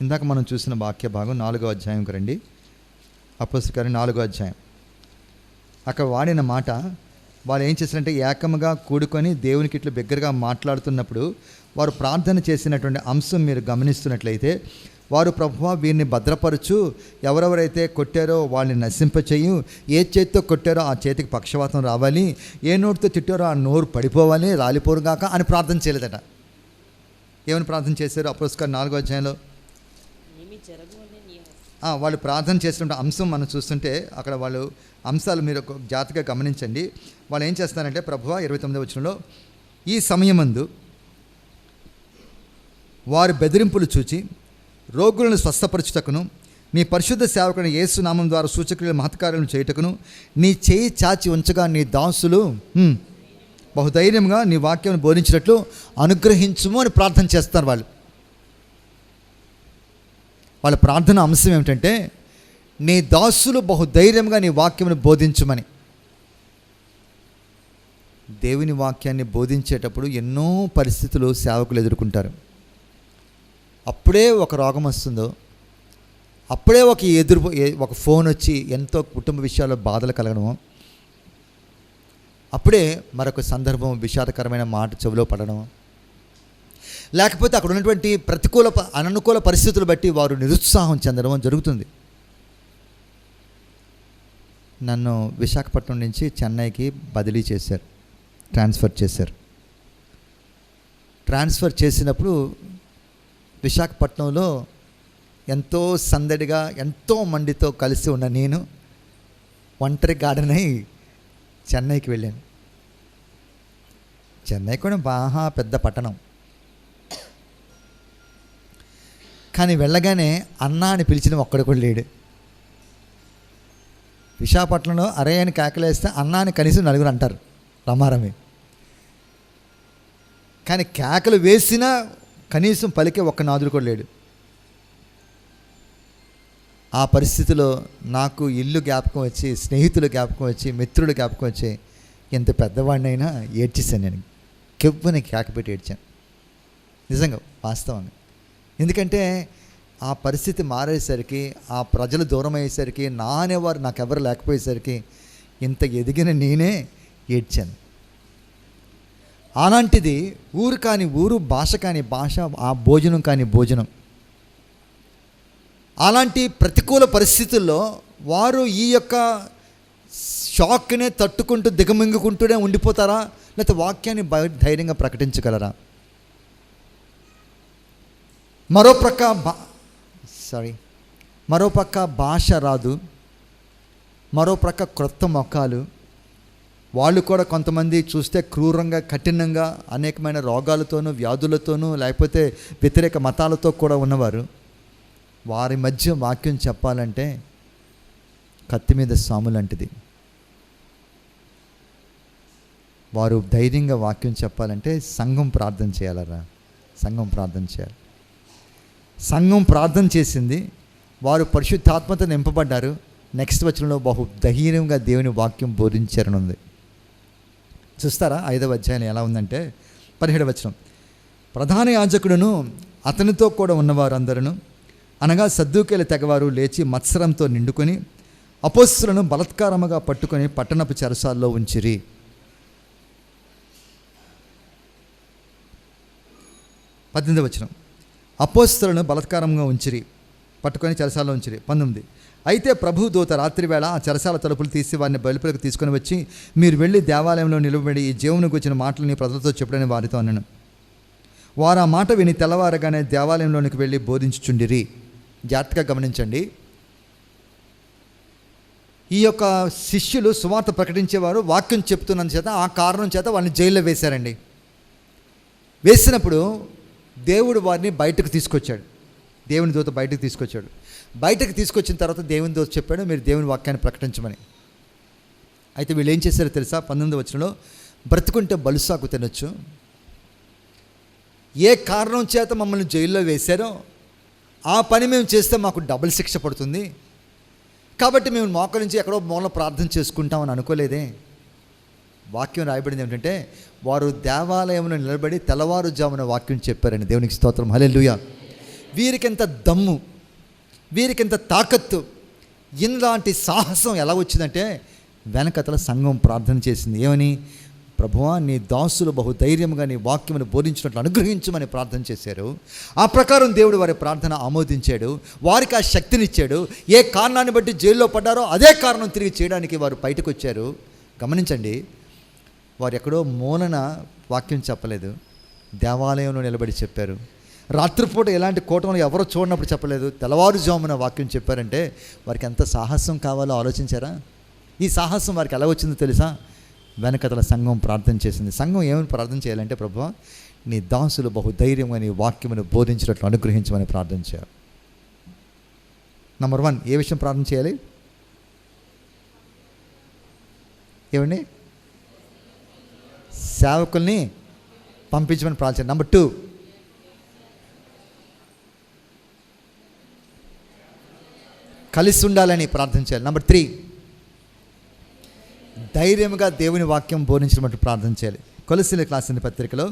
ఇందాక మనం చూసిన వాక్య భాగం 4వ అధ్యాయంకి రండి. అపోస్తల కార్యం 4వ అధ్యాయం. అక్కడ వాడిన మాట, వాళ్ళు ఏం చేశారంటే ఏకముగా కూడుకొని దేవునికి ఇట్లా బిగ్గరగా మాట్లాడుతున్నప్పుడు వారు ప్రార్థన చేసినటువంటి అంశం మీరు గమనిస్తున్నట్లయితే, వారు ప్రభువా వీరిని భద్రపరచు, ఎవరెవరైతే కొట్టారో వాళ్ళని నశింపచేయు, ఏ చేతితో కొట్టారో ఆ చేతికి పక్షవాతం రావాలి, ఏ నోటితో తిట్టారో ఆ నోరు పడిపోవాలి, రాలిపోరుగాక అని ప్రార్థన చేయలేదట. ఏమని ప్రార్థన చేశారు? అపోస్తల కార్యం 4వ అధ్యాయంలో వాళ్ళు ప్రార్థన చేస్తున్న అంశం మనం చూస్తుంటే అక్కడ వాళ్ళు అంశాలు మీరు జాగ్రత్తగా గమనించండి. వాళ్ళు ఏం చేస్తారంటే, ప్రభువా 29వ వచనంలో, ఈ సమయమందు వారి బెదిరింపులు చూచి రోగులను స్వస్థపరచుటకును నీ పరిశుద్ధ సేవకుని యేసు నామం ద్వారా సూచక్రియలు మహత్కార్యాలను చేయుటకును నీ చేయి చాచి ఉంచగా నీ దాసులు బహుధైర్యంగా నీ వాక్యం బోధించినట్లు అనుగ్రహించుము అని ప్రార్థన చేస్తారు. వాళ్ళ ప్రార్థన అంశం ఏమిటంటే, నీ దాసులు బహుధైర్యంగా నీ వాక్యమును బోధించుమని. దేవుని వాక్యాన్ని బోధించేటప్పుడు ఎన్నో పరిస్థితులు సేవకులు ఎదుర్కొంటారు. అప్పుడే ఒక రోగం వస్తుందో, అప్పుడే ఒక ఫోన్ వచ్చి ఎంతో కుటుంబ విషయాల్లో బాధలు కలగడమో, అప్పుడే మరొక సందర్భం విషాదకరమైన మాట చెవిలో పడడం, లేకపోతే అక్కడ ఉన్నటువంటి అననుకూల పరిస్థితులు బట్టి వారు నిరుత్సాహం చెందడం జరుగుతుంది. నన్ను విశాఖపట్నం నుంచి చెన్నైకి బదిలీ చేశారు, ట్రాన్స్ఫర్ చేశారు. ట్రాన్స్ఫర్ చేసినప్పుడు విశాఖపట్నంలో ఎంతో సందడిగా ఎంతో మందితో కలిసి ఉన్న నేను ఒంటరి గార్డెన్ అయి చెన్నైకి వెళ్ళాను. చెన్నై కూడా బాగా పెద్ద పట్టణం. కానీ వెళ్ళగానే అన్నా అని పిలిచిన ఒక్కడు కూడా లేడు. విశాఖపట్నంలో అరే అని కేకలేస్తే అన్నా అని కనీసం నలుగురు అంటారు, రమారమి. కానీ కేకలు వేసినా కనీసం పలికే ఒక్క నాదుడు కూడా లేడు. ఆ పరిస్థితిలో నాకు ఇల్లు జ్ఞాపకం వచ్చి, స్నేహితులు జ్ఞాపకం వచ్చి, మిత్రులు జ్ఞాపకం వచ్చి, ఎంత పెద్దవాడినైనా ఏడ్చేసాను. నేను కెవ్వని కేకపెట్టి ఏడ్చాను, నిజంగా వాస్తవంగా. ఎందుకంటే ఆ పరిస్థితి మారేసరికి, ఆ ప్రజలు దూరం అయ్యేసరికి, నా అనేవారు నాకెవరు లేకపోయేసరికి ఇంత ఎదిగిన నేనే ఏడ్చాను. అలాంటిది ఊరు కాని ఊరు, భాష కాని భాష, ఆ భోజనం కాని భోజనం. అలాంటి ప్రతికూల పరిస్థితుల్లో వారు ఈ యొక్క షాక్నే తట్టుకుంటూ దిగమింగుకుంటూనే ఉండిపోతారా, లేకపోతే వాక్యాన్ని ధైర్యంగా ప్రకటించగలరా? మరోపక్క భాష రాదు, మరోపక్క క్రొత్త మొక్కలు. వాళ్ళు కూడా కొంతమంది చూస్తే క్రూరంగా, కఠినంగా, అనేకమైన రోగాలతోనూ, వ్యాధులతోనూ, లేకపోతే వ్యతిరేక మతాలతో కూడా ఉన్నవారు. వారి మధ్య వాక్యం చెప్పాలంటే కత్తి మీద సాము లాంటిది. వారు ధైర్యంగా వాక్యం చెప్పాలంటే సంఘం ప్రార్థన చేయాలరా. సంఘం ప్రార్థన చేయాలి. సంఘం ప్రార్థన చేసింది, వారు పరిశుద్ధాత్మతో నింపబడ్డారు. నెక్స్ట్ వచనంలో బహు ధైర్యంగా దేవుని వాక్యం బోధించారని ఉంది. చూస్తారా 5వ అధ్యాయం ఎలా ఉందంటే 17వ వచనం. ప్రధాన యాజకుడును అతనితో కూడా ఉన్నవారు అందరూ అనగా సద్దూకేల తెగవారు లేచి మత్సరంతో నిండుకొని అపోస్తులను బలత్కారముగా పట్టుకొని పట్టణపు చెరసాల్లో ఉంచిరి. 18వ వచనం. అపోస్తులను బలత్కారంగా ఉంచిరి, పట్టుకొని చెరసాల్లో ఉంచిరి. 19. అయితే ప్రభు దూత రాత్రివేళ ఆ చెరసాల తలుపులు తీసి వారిని బయలుపలకు తీసుకొని వచ్చి, మీరు వెళ్ళి దేవాలయంలో నిలబడి ఈ జీవనకు వచ్చిన మాటలని ప్రజలతో చెప్పడని వారితో అన్నాను. వారు ఆ మాట విని తెల్లవారగానే దేవాలయంలోనికి వెళ్ళి బోధించుచుండిరి. జాగ్రత్తగా గమనించండి. ఈ యొక్క శిష్యులు సువార్త ప్రకటించేవారు వాక్యం చెప్తున్నంత చేత ఆ కారణం చేత వాళ్ళని జైల్లో వేశారండి. వేసినప్పుడు దేవుడు వారిని బయటకు తీసుకొచ్చాడు. దేవుని దూత బయటకు తీసుకొచ్చాడు. బయటకు తీసుకొచ్చిన తర్వాత దేవుని దూత చెప్పాడు, మీరు దేవుని వాక్యాన్ని ప్రకటించమని. అయితే వీళ్ళు ఏం చేశారో తెలుసా? 19వ వచనంలో, బ్రతుకుంటే బలుసాకు తినొచ్చు, ఏ కారణం చేత మమ్మల్ని జైల్లో వేశారో ఆ పని మేము చేస్తే మాకు డబుల్ శిక్ష పడుతుంది, కాబట్టి మేము మోకరించి ఎక్కడో మూల ప్రార్థన చేసుకుంటామని అనుకోలేదే. వాక్యం రాయబడింది ఏమిటంటే, వారు దేవాలయంలో నిలబడి తెల్లవారుజామున వాక్యం చెప్పారని. దేవునికి స్తోత్రం, హల్లెలూయా. వీరికింత దమ్ము, వీరికింత తాకత్తు, ఇలాంటి సాహసం ఎలా వచ్చిందంటే వెనకతల సంఘం ప్రార్థన చేసింది. ఏమని? ప్రభువా, నీ దాసులు బహుధైర్యంగా నీ వాక్యమును బోధించినట్లు అనుగ్రహించమని ప్రార్థన చేశారు. ఆ ప్రకారం దేవుడు వారి ప్రార్థన ఆమోదించాడు, వారికి ఆ శక్తినిచ్చాడు. ఏ కారణాన్ని బట్టి జైల్లో పడ్డారో అదే కారణం తిరిగి చేయడానికి వారు బయటకు వచ్చారు. గమనించండి, వారు ఎక్కడో మూలన వాక్యం చెప్పలేదు, దేవాలయంలో నిలబడి చెప్పారు. రాత్రిపూట ఎలాంటి కూటంలో ఎవరో చూడనప్పుడు చెప్పలేదు, తెల్లవారుజామున వాక్యం చెప్పారంటే వారికి ఎంత సాహసం కావాలో ఆలోచించారా? ఈ సాహసం వారికి ఎలా వచ్చిందో తెలుసా? వెనకతల సంఘం ప్రార్థన చేసింది. సంఘం ఏమని ప్రార్థన చేయాలంటే, ప్రభువా, నీ దాసులు బహుధైర్యంగా నీ వాక్యమును బోధించినట్లు అనుగ్రహించమని ప్రార్థన చేయాలి. నంబర్ 1, ఏ విషయం ప్రార్థన చేయాలి? ఏమండి? సేవకుల్ని పంపించమని ప్రార్థన చేయాలి. నంబర్ 2, కలిసి ఉండాలని ప్రార్థన చేయాలి. నంబర్ 3, ధైర్యంగా దేవుని వాక్యం బోధించినట్టు ప్రార్థన చేయాలి. కొలస్సీలకు రాసిన పత్రికలో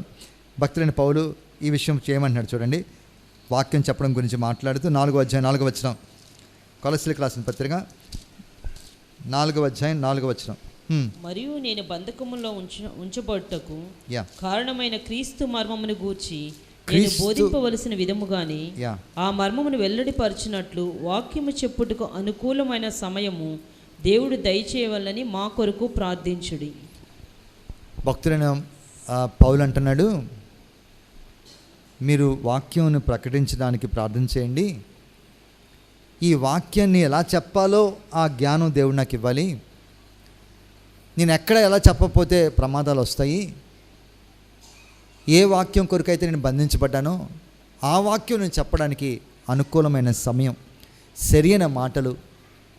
భక్తులైన పౌలు ఈ విషయం చేయమంటున్నాడు. చూడండి, వాక్యం చెప్పడం గురించి మాట్లాడుతూ 4వ అధ్యాయం 4వ వచనం. కొలస్సీలకు రాసిన పత్రిక 4వ అధ్యాయం 4వ వచనం. మరియు నేను బంధకములో ఉంచబడుటకు కారణమైన క్రీస్తు మర్మమును గూర్చి నేను బోధింపవలసిన విధముగానే ఆ మర్మమును వెల్లడిపరచినట్లు వాక్యము చెప్పుటకు అనుకూలమైన సమయము దేవుడు దయచేయవలని మా కొరకు ప్రార్థించుడి. భక్తులైన పౌలు అంటున్నాడు, మీరు వాక్యంను ప్రకటించడానికి ప్రార్థన చేయండి. ఈ వాక్యాన్ని ఎలా చెప్పాలో ఆ జ్ఞానం దేవుడు నాకు ఇవ్వాలి. నేను ఎక్కడ ఎలా చెప్పకపోతే ప్రమాదాలు వస్తాయి. ఏ వాక్యం కొరకైతే నేను బంధించబడ్డానో ఆ వాక్యం నేను చెప్పడానికి అనుకూలమైన సమయం, సరైన మాటలు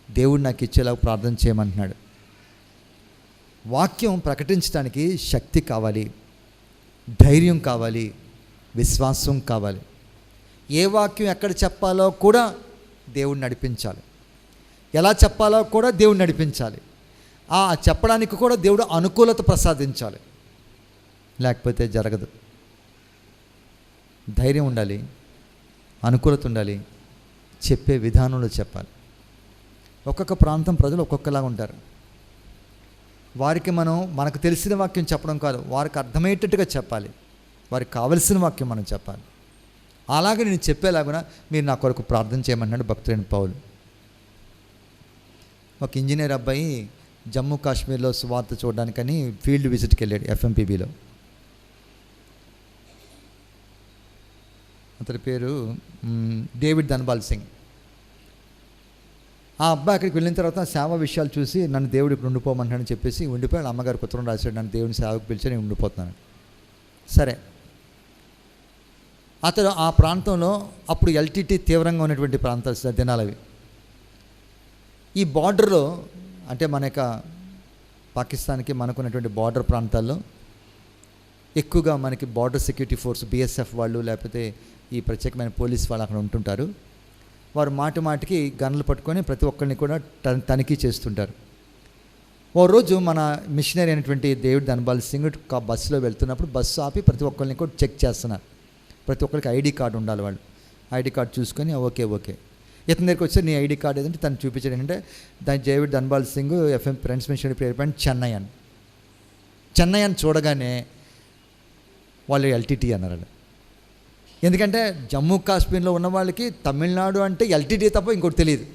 దేవుడు నాకు ఇచ్చేలా ప్రార్థన చేయమంటున్నాడు. వాక్యం ప్రకటించడానికి శక్తి కావాలి, ధైర్యం కావాలి, విశ్వాసం కావాలి. ఏ వాక్యం ఎక్కడ చెప్పాలో కూడా దేవుడు నడిపించాలి, ఎలా చెప్పాలో కూడా దేవుడు నడిపించాలి. ఆ చెప్పడానికి కూడా దేవుడు అనుకూలత ప్రసాదించాలి, లేకపోతే జరగదు. ధైర్యం ఉండాలి, అనుకూలత ఉండాలి, చెప్పే విధానంలో చెప్పాలి. ఒక్కొక్క ప్రాంతం ప్రజలు ఒక్కొక్కలాగా ఉంటారు. వారికి మనకు తెలిసిన వాక్యం చెప్పడం కాదు, వారికి అర్థమయ్యేటట్టుగా చెప్పాలి. వారికి కావలసిన వాక్యం మనం చెప్పాలి. అలాగే నేను చెప్పేలాగున మీరు నా కొరకు ప్రార్థన చేయమన్నాడు భక్తుడైన పౌలు. ఒక ఇంజనీర్ అబ్బాయి జమ్మూ కాశ్మీర్లో సువార్త చూడడానికని ఫీల్డ్ విజిట్కి వెళ్ళాడు, FMPBలో. అతని పేరు డేవిడ్ ధన్బాల్ సింగ్. ఆ అబ్బాయి అక్కడికి వెళ్ళిన తర్వాత సేవ విషయాలు చూసి నన్ను దేవుడు ఇక్కడ ఉండిపోమంటాడని చెప్పేసి ఉండిపోయాడు. అమ్మగారు ఉత్తరం రాశాడు, నన్ను దేవుని సేవకు పిలిచి నేను ఉండిపోతున్నాను. సరే, అతడు ఆ ప్రాంతంలో అప్పుడు LTT తీవ్రంగా ఉన్నటువంటి దినాలవి. ఈ బార్డర్లో అంటే మన యొక్క పాకిస్తాన్కి మనకున్నటువంటి బార్డర్ ప్రాంతాల్లో ఎక్కువగా మనకి బార్డర్ సెక్యూరిటీ ఫోర్స్ బిఎస్ఎఫ్ వాళ్ళు లేకపోతే ఈ ప్రత్యేకమైన పోలీస్ వాళ్ళు అక్కడ ఉంటుంటారు. వారు మాటికి గన్నులు పట్టుకొని ప్రతి ఒక్కరిని కూడా తనిఖీ చేస్తుంటారు. ఓ రోజు మన మిషనరీ అయినటువంటి డేవిడ్ ధన్బాల్ సింగ్ బస్సులో వెళ్తున్నప్పుడు బస్సు ఆపి ప్రతి ఒక్కరిని కూడా చెక్ చేస్తున్నారు. ప్రతి ఒక్కరికి ఐడి కార్డు ఉండాలి. వాళ్ళు ఐడి కార్డు చూసుకొని ఓకే ఇతని దగ్గరికి వచ్చి నీ ఐడి కార్డు ఏదంటే తను చూపించాడు. ఏంటంటే దాని David Dhanbal Singh FM friends missionary prayer band Chennai అని చూడగానే వాళ్ళు ఎల్టీటీ అన్నారు. ఎందుకంటే జమ్మూ కాశ్మీర్లో ఉన్న వాళ్ళకి తమిళనాడు అంటే ఎల్టీటీ తప్ప ఇంకోటి తెలియదు.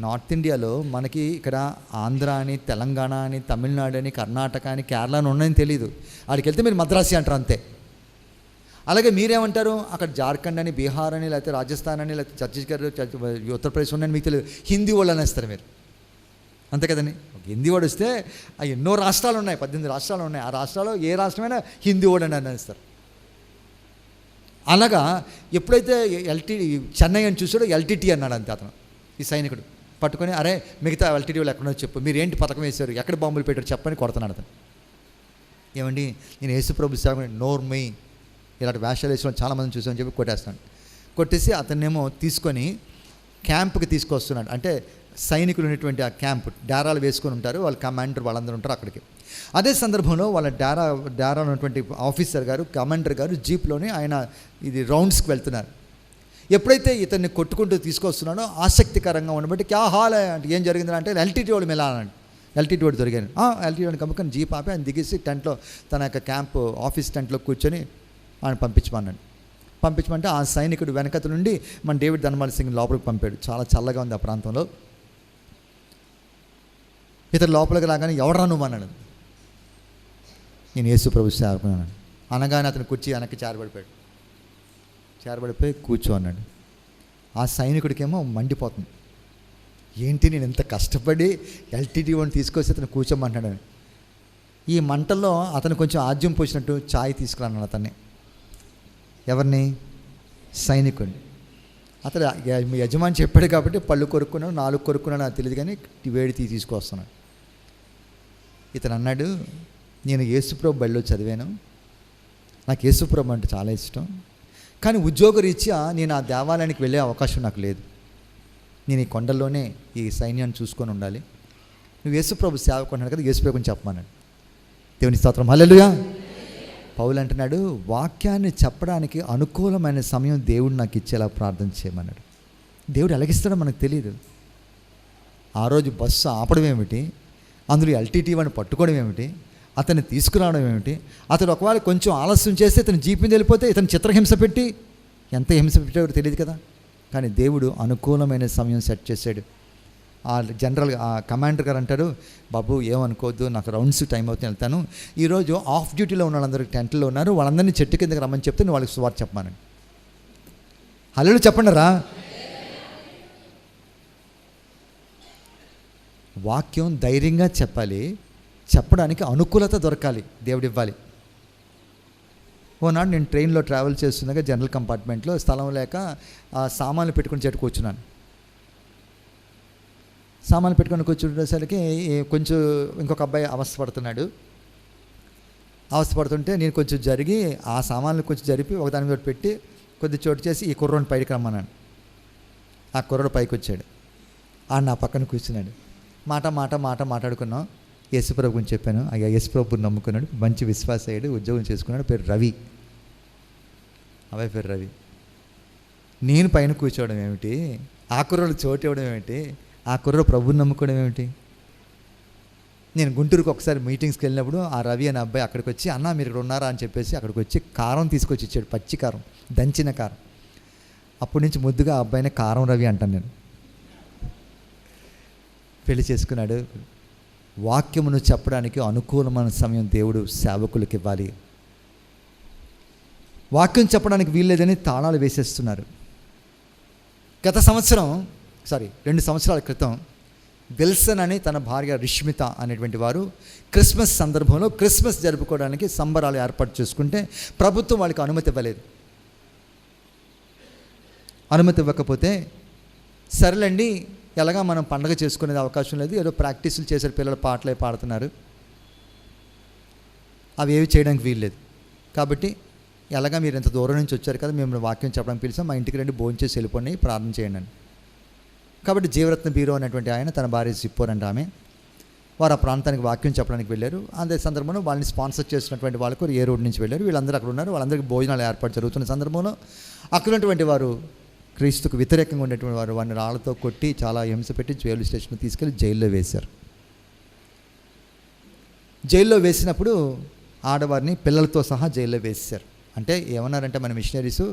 నార్త్ ఇండియాలో మనకి ఇక్కడ ఆంధ్ర అని, తెలంగాణ అని, తమిళనాడు అని, కర్ణాటక అని, కేరళ అని ఉన్నాయని తెలియదు. అక్కడికి వెళ్తే మీరు మద్రాసి అంటారు అంతే. అలాగే మీరేమంటారు, అక్కడ జార్ఖండ్ అని, బీహార్ అని, లేకపోతే రాజస్థాన్ అని, లేకపోతే ఛత్తీస్గఢ్, ఉత్తరప్రదేశ్ ఉన్నాయని మీకు తెలియదు. హిందీ వాళ్ళు అనేస్తారు మీరు, అంతే కదండి. హిందీ వాడు వస్తే ఎన్నో రాష్ట్రాలు ఉన్నాయి, 18 రాష్ట్రాలు ఉన్నాయి. ఆ రాష్ట్రాల్లో ఏ రాష్ట్రమైనా హిందీ వాడు అని అనేస్తారు. అలాగా ఎప్పుడైతే చెన్నై అని చూసాడో ఎల్టీటీ అన్నాడు అంతే అతను. ఈ సైనికుడు పట్టుకొని అరే మిగతా ఎల్టీటీ వాళ్ళు ఎక్కడో చెప్పు, మీరు ఏంటి పథకం వేశారు, ఎక్కడ బాంబులు పెట్టారు చెప్పని కొడుతున్నాడు అతను. ఏమండి నేను యేసుప్రభు సేవ నోర్మి ఇలాంటి వేషాలు వేసిన చాలామందిని చూసామని చెప్పి కొట్టేస్తున్నాడు. కొట్టేసి అతన్నేమో తీసుకొని క్యాంప్కి తీసుకొస్తున్నాడు. అంటే సైనికులు ఉన్నటువంటి ఆ క్యాంప్ డేరాలు వేసుకొని ఉంటారు, వాళ్ళ కమాండర్ వాళ్ళందరూ ఉంటారు అక్కడికి. అదే సందర్భంలో వాళ్ళ డేరా ఉన్నటువంటి ఆఫీసర్ గారు, కమాండర్ గారు జీప్లోనే ఆయన ఇది రౌండ్స్కి వెళ్తున్నారు. ఎప్పుడైతే ఇతన్ని కొట్టుకుంటూ తీసుకొస్తున్నాడో ఆసక్తికరంగా ఉండబట్టి క్యా హాల్ అంటే ఏం జరిగింది అంటే ఎల్టీటీ వాడు మెలానండి, ఎల్టీటీ వాడు దొరికాను. ఎల్టీటీ వాడిని కమ్ముకొని జీప్ ఆపి ఆయన దిగేసి టెంట్లో తన యొక్క క్యాంప్ ఆఫీస్ టెంట్లో కూర్చొని ఆయన పంపించమంటే ఆ సైనికుడు వెనకత నుండి మన డేవిడ్ ధన్బాల్ సింగ్ లోపలికి పంపాడు. చాలా చల్లగా ఉంది ఆ ప్రాంతంలో. ఇతను లోపలికి రాగానే ఎవడరా నువ్వు అన్నాడు. నేను యేసుప్రభు సేవకున్నాను అనగానే అతను కుర్చీ వెనక్కి చేరబడిపోయి కూర్చో అన్నాడు. ఆ సైనికుడికేమో మండిపోతుంది, ఏంటి నేను ఎంత కష్టపడి ఎల్టీటీ వాడిని తీసుకొచ్చి అతను కూర్చోమంటున్నాడని. ఈ మంటల్లో అతను కొంచెం ఆజ్యం పోసినట్టు ఛాయ్ తీసుకురాను అతన్ని. ఎవరిని? సైనికుడిని. అతడు యజమాని చెప్పాడు కాబట్టి పళ్ళు కొరుక్కున్నాడు, 4 కొరుక్కున్నాడు నాకు తెలియదు, కానీ వేడి తీసుకొస్తున్నాడు. ఇతను అన్నాడు, నేను యేసుప్రభు బడిలో చదివాను, నాకు యేసుప్రభు అంటే చాలా ఇష్టం, కానీ ఉద్యోగరీత్యా నేను ఆ దేవాలయానికి వెళ్ళే అవకాశం నాకు లేదు. నేను ఈ కొండల్లోనే ఈ సైన్యాన్ని చూసుకొని ఉండాలి. నువ్వు యేసుప్రభు సేవకున్నాడు కదా, యేసుప్రభుని చెప్పమన్నాడు. దేవుని స్తోత్రం, హల్లెలూయా. పౌలు అంటున్నాడు, వాక్యాన్ని చెప్పడానికి అనుకూలమైన సమయం దేవుడు నాకు ఇచ్చేలా ప్రార్థన చేయమన్నాడు. దేవుడు ఎలాగిస్తాడో మనకు తెలియదు. ఆ రోజు బస్సు ఆపడం ఏమిటి, అందులో ఎల్టీటీ వాడిని పట్టుకోవడం ఏమిటి, అతన్ని తీసుకురావడం ఏమిటి, అతడు ఒకవేళ కొంచెం ఆలస్యం చేస్తే ఇతను జీప్ మీద వెళ్ళిపోతే ఇతను చిత్రహింస పెట్టి ఎంత హింస పెట్టాడో తెలియదు కదా. కానీ దేవుడు అనుకూలమైన సమయం సెట్ చేశాడు. ఆ జనరల్గా ఆ కమాండర్ గారు అంటారు, బాబు ఏమనుకోవద్దు, నాకు రౌండ్స్ టైం అవుతుంది, వెళ్తాను. ఈరోజు ఆఫ్ డ్యూటీలో ఉన్న వాళ్ళందరూ టెంట్లో ఉన్నారు, వాళ్ళందరినీ చెట్టు కిందకి రమ్మని చెప్తే నువ్వు వాళ్ళకి సువార్త చెప్పమని. హల్లెలూయా చెప్పండి రా. వాక్యం ధైర్యంగా చెప్పాలి, చెప్పడానికి అనుకూలత దొరకాలి, దేవుడు ఇవ్వాలి. ఓనాడు నేను ట్రైన్లో ట్రావెల్ చేస్తున్నాగా జనరల్ కంపార్ట్మెంట్లో స్థలం లేక ఆ సామాన్లు పెట్టుకుని చెట్టు కూర్చున్నాను. సామాన్లు పెట్టుకొని కూర్చుండేసరికి కొంచెం ఇంకొక అబ్బాయి అవస్థపడుతుంటే నేను కొంచెం జరిగి ఆ సామాన్లు కొంచెం జరిపి ఒకదాని మీద పెట్టి కొద్ది చోటు చేసి ఈ కుర్రోని పైకి రమ్మన్నాను. ఆ కుర్రోడు పైకి వచ్చాడు, ఆ నా పక్కన కూర్చున్నాడు. మాట్లాడుకున్నాం. యేసుప్రభు గురించి చెప్పాను. అయ్యా యేసుప్రభుని నమ్ముకున్నాడు, మంచి విశ్వాస అయ్యాడు, ఉద్యోగం చేసుకున్నాడు, పేరు రవి. అబ్బాయి పేరు రవి. నేను పైన కూర్చోవడం ఏమిటి, ఆ కుర్రోడు చోటు ఇవ్వడం ఏమిటి, ఆ కుర్రోడు ప్రభుని నమ్ముకోవడం ఏమిటి. నేను గుంటూరుకు ఒకసారి మీటింగ్స్కి వెళ్ళినప్పుడు ఆ రవి అనే అబ్బాయి అక్కడికి వచ్చి, అన్న మీరు ఇక్కడ ఉన్నారా అని చెప్పేసి అక్కడికి వచ్చి కారం తీసుకొచ్చి ఇచ్చాడు, పచ్చి కారం, దంచిన కారం. అప్పటి నుంచి ముద్దుగా ఆ అబ్బాయిని కారం రవి అంటాను నేను. పెళ్లి చేసుకున్నాడు. వాక్యమును చెప్పడానికి అనుకూలమైన సమయం దేవుడు సేవకులకు ఇవ్వాలి. వాక్యం చెప్పడానికి వీల్లేదని తాళాలు వేసేస్తున్నారు. గత సంవత్సరం 2 సంవత్సరాల క్రితం విల్సన్ అని తన భార్య రిష్మిత అనేటువంటి వారు క్రిస్మస్ సందర్భంలో క్రిస్మస్ జరుపుకోవడానికి సంబరాలు ఏర్పాటు చేసుకుంటే ప్రభుత్వం వాళ్ళకి అనుమతి ఇవ్వలేదు. అనుమతి ఇవ్వకపోతే సరేలేండి ఎలాగా మనం పండగ చేసుకునేది అవకాశం లేదు, ఏదో ప్రాక్టీసులు చేశారు, పిల్లలు పాటలే పాడుతున్నారు, అవి ఏవి చేయడానికి వీల్లేదు. కాబట్టి ఎలాగా మీరు ఇంత దూరం నుంచి వచ్చారు కదా, మేము వాక్యం చెప్పడానికి పిలిచాం, మా ఇంటికి రండి, భోజనం చేసి వెళ్ళిపోండి, ప్రార్థన చేయండి అని. కాబట్టి జీవరత్న బీరో అనేటువంటి ఆయన, తన భార్య సిప్పోర్ అంటే ఆమె, వారు ఆ ప్రాంతానికి వాక్యం చెప్పడానికి వెళ్ళారు. అదే సందర్భంలో వాళ్ళని స్పాన్సర్ చేసినటువంటి వాళ్ళకు ఏ రోడ్ నుంచి వెళ్ళారు, వీళ్ళందరూ అక్కడ ఉన్నారు. వాళ్ళందరికీ భోజనాలు ఏర్పాటు జరుగుతున్న సందర్భంలో అక్కడ ఉన్నటువంటి వారు, క్రీస్తుకు వ్యతిరేకంగా ఉండేటువంటి వారు, వారిని రాళ్లతో కొట్టి చాలా హింస పెట్టి రైల్వే స్టేషన్కి తీసుకెళ్ళి జైల్లో వేశారు. జైల్లో వేసినప్పుడు ఆడవారిని పిల్లలతో సహా జైల్లో వేశారు. అంటే ఏమన్నారంటే మన మిషనరీసు,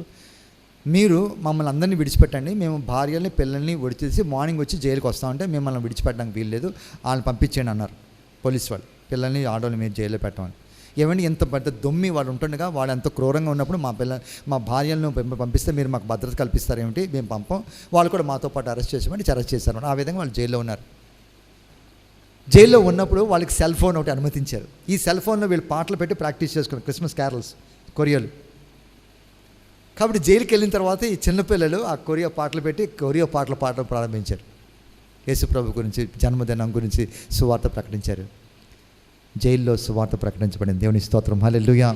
మీరు మమ్మల్ని అందరినీ విడిచిపెట్టండి, మేము భార్యల్ని పిల్లల్ని విడిచేసి మార్నింగ్ వచ్చి జైలుకి వస్తామంటే మిమ్మల్ని విడిచిపెట్టడానికి వీల్లేదు, వాళ్ళని పంపించేయండి అన్నారు పోలీసు వాళ్ళు. పిల్లల్ని ఆడవాళ్ళని మీరు జైల్లో పెట్టమని. ఏమండి ఎంత పెద్ద దొమ్మి వాడు ఉంటుండగా, వాడు ఎంత క్రూరంగా ఉన్నప్పుడు మా భార్యలను పంపిస్తే మీరు మాకు భద్రత కల్పిస్తారేమిటి, మేము పంపం, వాళ్ళు కూడా మాతో పాటు అరెస్ట్ చేసామని అరెస్ట్ చేశారు. ఆ విధంగా వాళ్ళు జైల్లో ఉన్నారు. జైల్లో ఉన్నప్పుడు వాళ్ళకి సెల్ ఫోన్ ఒకటి అనుమతించారు. ఈ సెల్ ఫోన్లో వీళ్ళు పాటలు పెట్టి ప్రాక్టీస్ చేసుకున్నారు, క్రిస్మస్ క్యారల్స్, కొరియాలు. కాబట్టి జైలుకి వెళ్ళిన తర్వాత ఈ చిన్నపిల్లలు ఆ కొరియా పాటలు పెట్టి కొరియా పాటలు పాడడం ప్రారంభించారు. యేసుప్రభు గురించి, జన్మదినం గురించి సువార్త ప్రకటించారు. జైల్లో సువార్త ప్రకటించబడింది. దేవుని స్తోత్రం, హల్లెలూయా.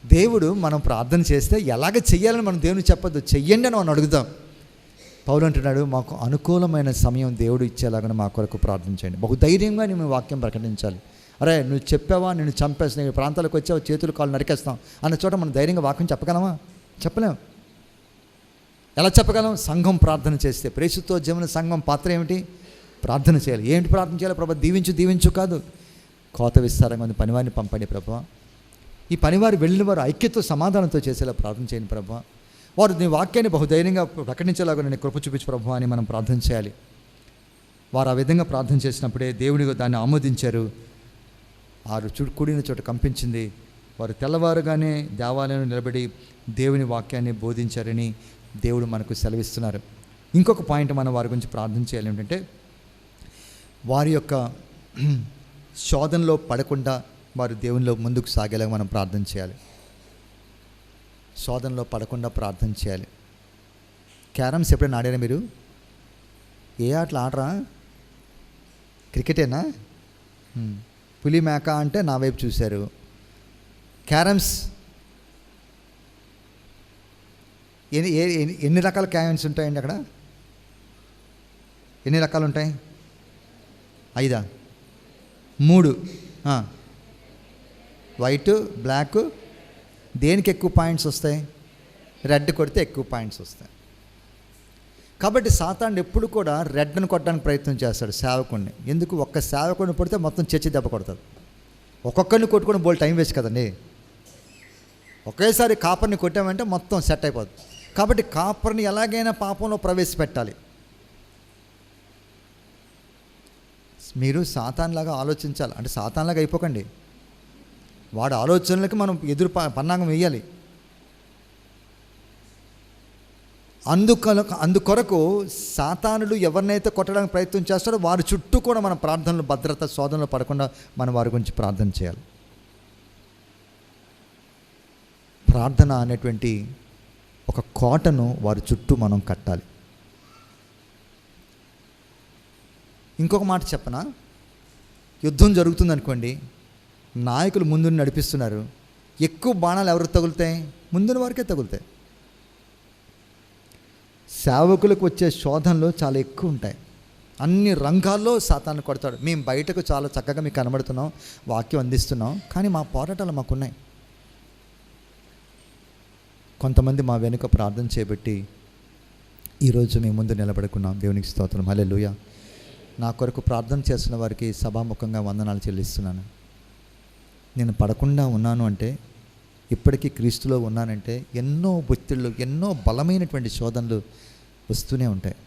దేవుడు మనం ప్రార్థన చేస్తే ఎలాగ చెయ్యాలని మనం దేవుని చెప్పొద్దు, చెయ్యండి అని మనం అడుగుదాం. పౌలు అంటున్నాడు, మాకు అనుకూలమైన సమయం దేవుడు ఇచ్చేలాగా మా కొరకు ప్రార్థించండి. బహుధైర్యంగా నేను వాక్యం ప్రకటించాలి. అరే నువ్వు చెప్పావా, నేను చంపేస్తా, ఈ ప్రాంతాలకు వచ్చావు, చేతులు కాళ్ళు నరికేస్తాం అన్న చోట మనం ధైర్యంగా వాక్యం చెప్పగలమా? చెప్పలేం. ఎలా చెప్పగలం? సంఘం ప్రార్థన చేస్తే. ప్రేసుతో జీవన సంఘం పాత్ర ఏమిటి? ప్రార్థన చేయాలి. ఏంటి ప్రార్థన చేయాలి? ప్రభా దీవించు కాదు, కోత విస్తారంగా ఉంది, పనివారిని పంపండి ప్రభా. ఈ పనివారు వెళ్ళిన వారు ఐక్యతో సమాధానంతో చేసేలా ప్రార్థన చేయండి ప్రభా. వారు నీ వాక్యాన్ని బహుధైర్యంగా ప్రకటించేలాగా నేను కృప చూపించు ప్రభా అని మనం ప్రార్థన చేయాలి. వారు ఆ విధంగా ప్రార్థన చేసినప్పుడే దేవుని దాన్ని ఆమోదించారు. కూడిన చోట కంపించింది. వారు తెల్లవారుగానే దేవాలయంలో నిలబడి దేవుని వాక్యాన్ని బోధించారని దేవుడు మనకు సెలవిస్తున్నారు. ఇంకొక పాయింట్ మనం వారి గురించి ప్రార్థన చేయాలి ఏంటంటే, వారి యొక్క శోధనలో పడకుండా వారు దేవునిలో ముందుకు సాగేలాగా మనం ప్రార్థన చేయాలి. శోధనలో పడకుండా ప్రార్థన చేయాలి. క్యారమ్స్ ఎప్పుడైనా ఆడారా మీరు? ఏ ఆటలు ఆడరా? క్రికెటేనా? పులి మేక అంటే నా వైపు చూశారు. క్యారమ్స్ ఎన్ని రకాల క్యారమ్స్ ఉంటాయండి అక్కడ? ఎన్ని రకాలు ఉంటాయి? 5 3 వైట్, బ్లాక్. దేనికి ఎక్కువ పాయింట్స్ వస్తాయి? రెడ్ కొడితే ఎక్కువ పాయింట్స్ వస్తాయి. కాబట్టి సాతానుడు ఎప్పుడు కూడా రెడ్ని కొట్టడానికి ప్రయత్నం చేస్తాడు సేవకుడిని. ఎందుకు? ఒక్క సేవకుడిని కొడితే మొత్తం చర్చి దెబ్బ కొడతాడు. ఒక్కొక్కరిని కొట్టుకొని బోల్ టైం వేస్ట్ కదండి. ఒకేసారి కాపర్ని కొట్టామంటే మొత్తం సెట్ అయిపోతుంది. కాబట్టి కాపర్ని ఎలాగైనా పాపంలో ప్రవేశపెట్టాలి. మీరు సాతాన్లాగా ఆలోచించాలి. అంటే సాతాన్లాగా అయిపోకండి. వాడు ఆలోచనలకి మనం ఎదురు పన్నాగం వేయాలి. అందుకొరకు సాతానుడు ఎవరినైతే కొట్టడానికి ప్రయత్నం చేస్తాడో వారి చుట్టూ కూడా మన ప్రార్థనలు, భద్రత, శోధనలు పడకుండా మనం వారి గురించి ప్రార్థన చేయాలి. ప్రార్థన అనేటువంటి ఒక కోటను వారి చుట్టూ మనం కట్టాలి. ఇంకొక మాట చెప్పనా? యుద్ధం జరుగుతుంది అనుకోండి, నాయకులు ముందు నడిపిస్తున్నారు, ఎక్కువ బాణాలు ఎవరికి తగులుతాయి? ముందున వారికే తగులుతాయి. సేవకులకు వచ్చే శోధనలు చాలా ఎక్కువ ఉంటాయి. అన్ని రంగాల్లో సాతాను కొడతాడు. మేము బయటకు చాలా చక్కగా మీకు కనబడుతున్నాం, వాక్యం అందిస్తున్నాం, కానీ మా పోరాటాలు మాకున్నాయి. కొంతమంది మా వెనుక ప్రార్థన చేయబట్టి ఈరోజు మేము ముందు నిలబడుకున్నాం. దేవునికి స్తోత్రం, హల్లెలూయా. నా కొరకు ప్రార్థన చేస్తున్న వారికి సభాముఖంగా వందనాలు చెల్లిస్తున్నాను. నేను పడకుండా ఉన్నాను అంటే, ఇప్పటికీ క్రీస్తులో ఉన్నానంటే, ఎన్నో ఒత్తిళ్ళు, ఎన్నో బలమైనటువంటి శోధనలు వస్తూనే ఉంటాయి.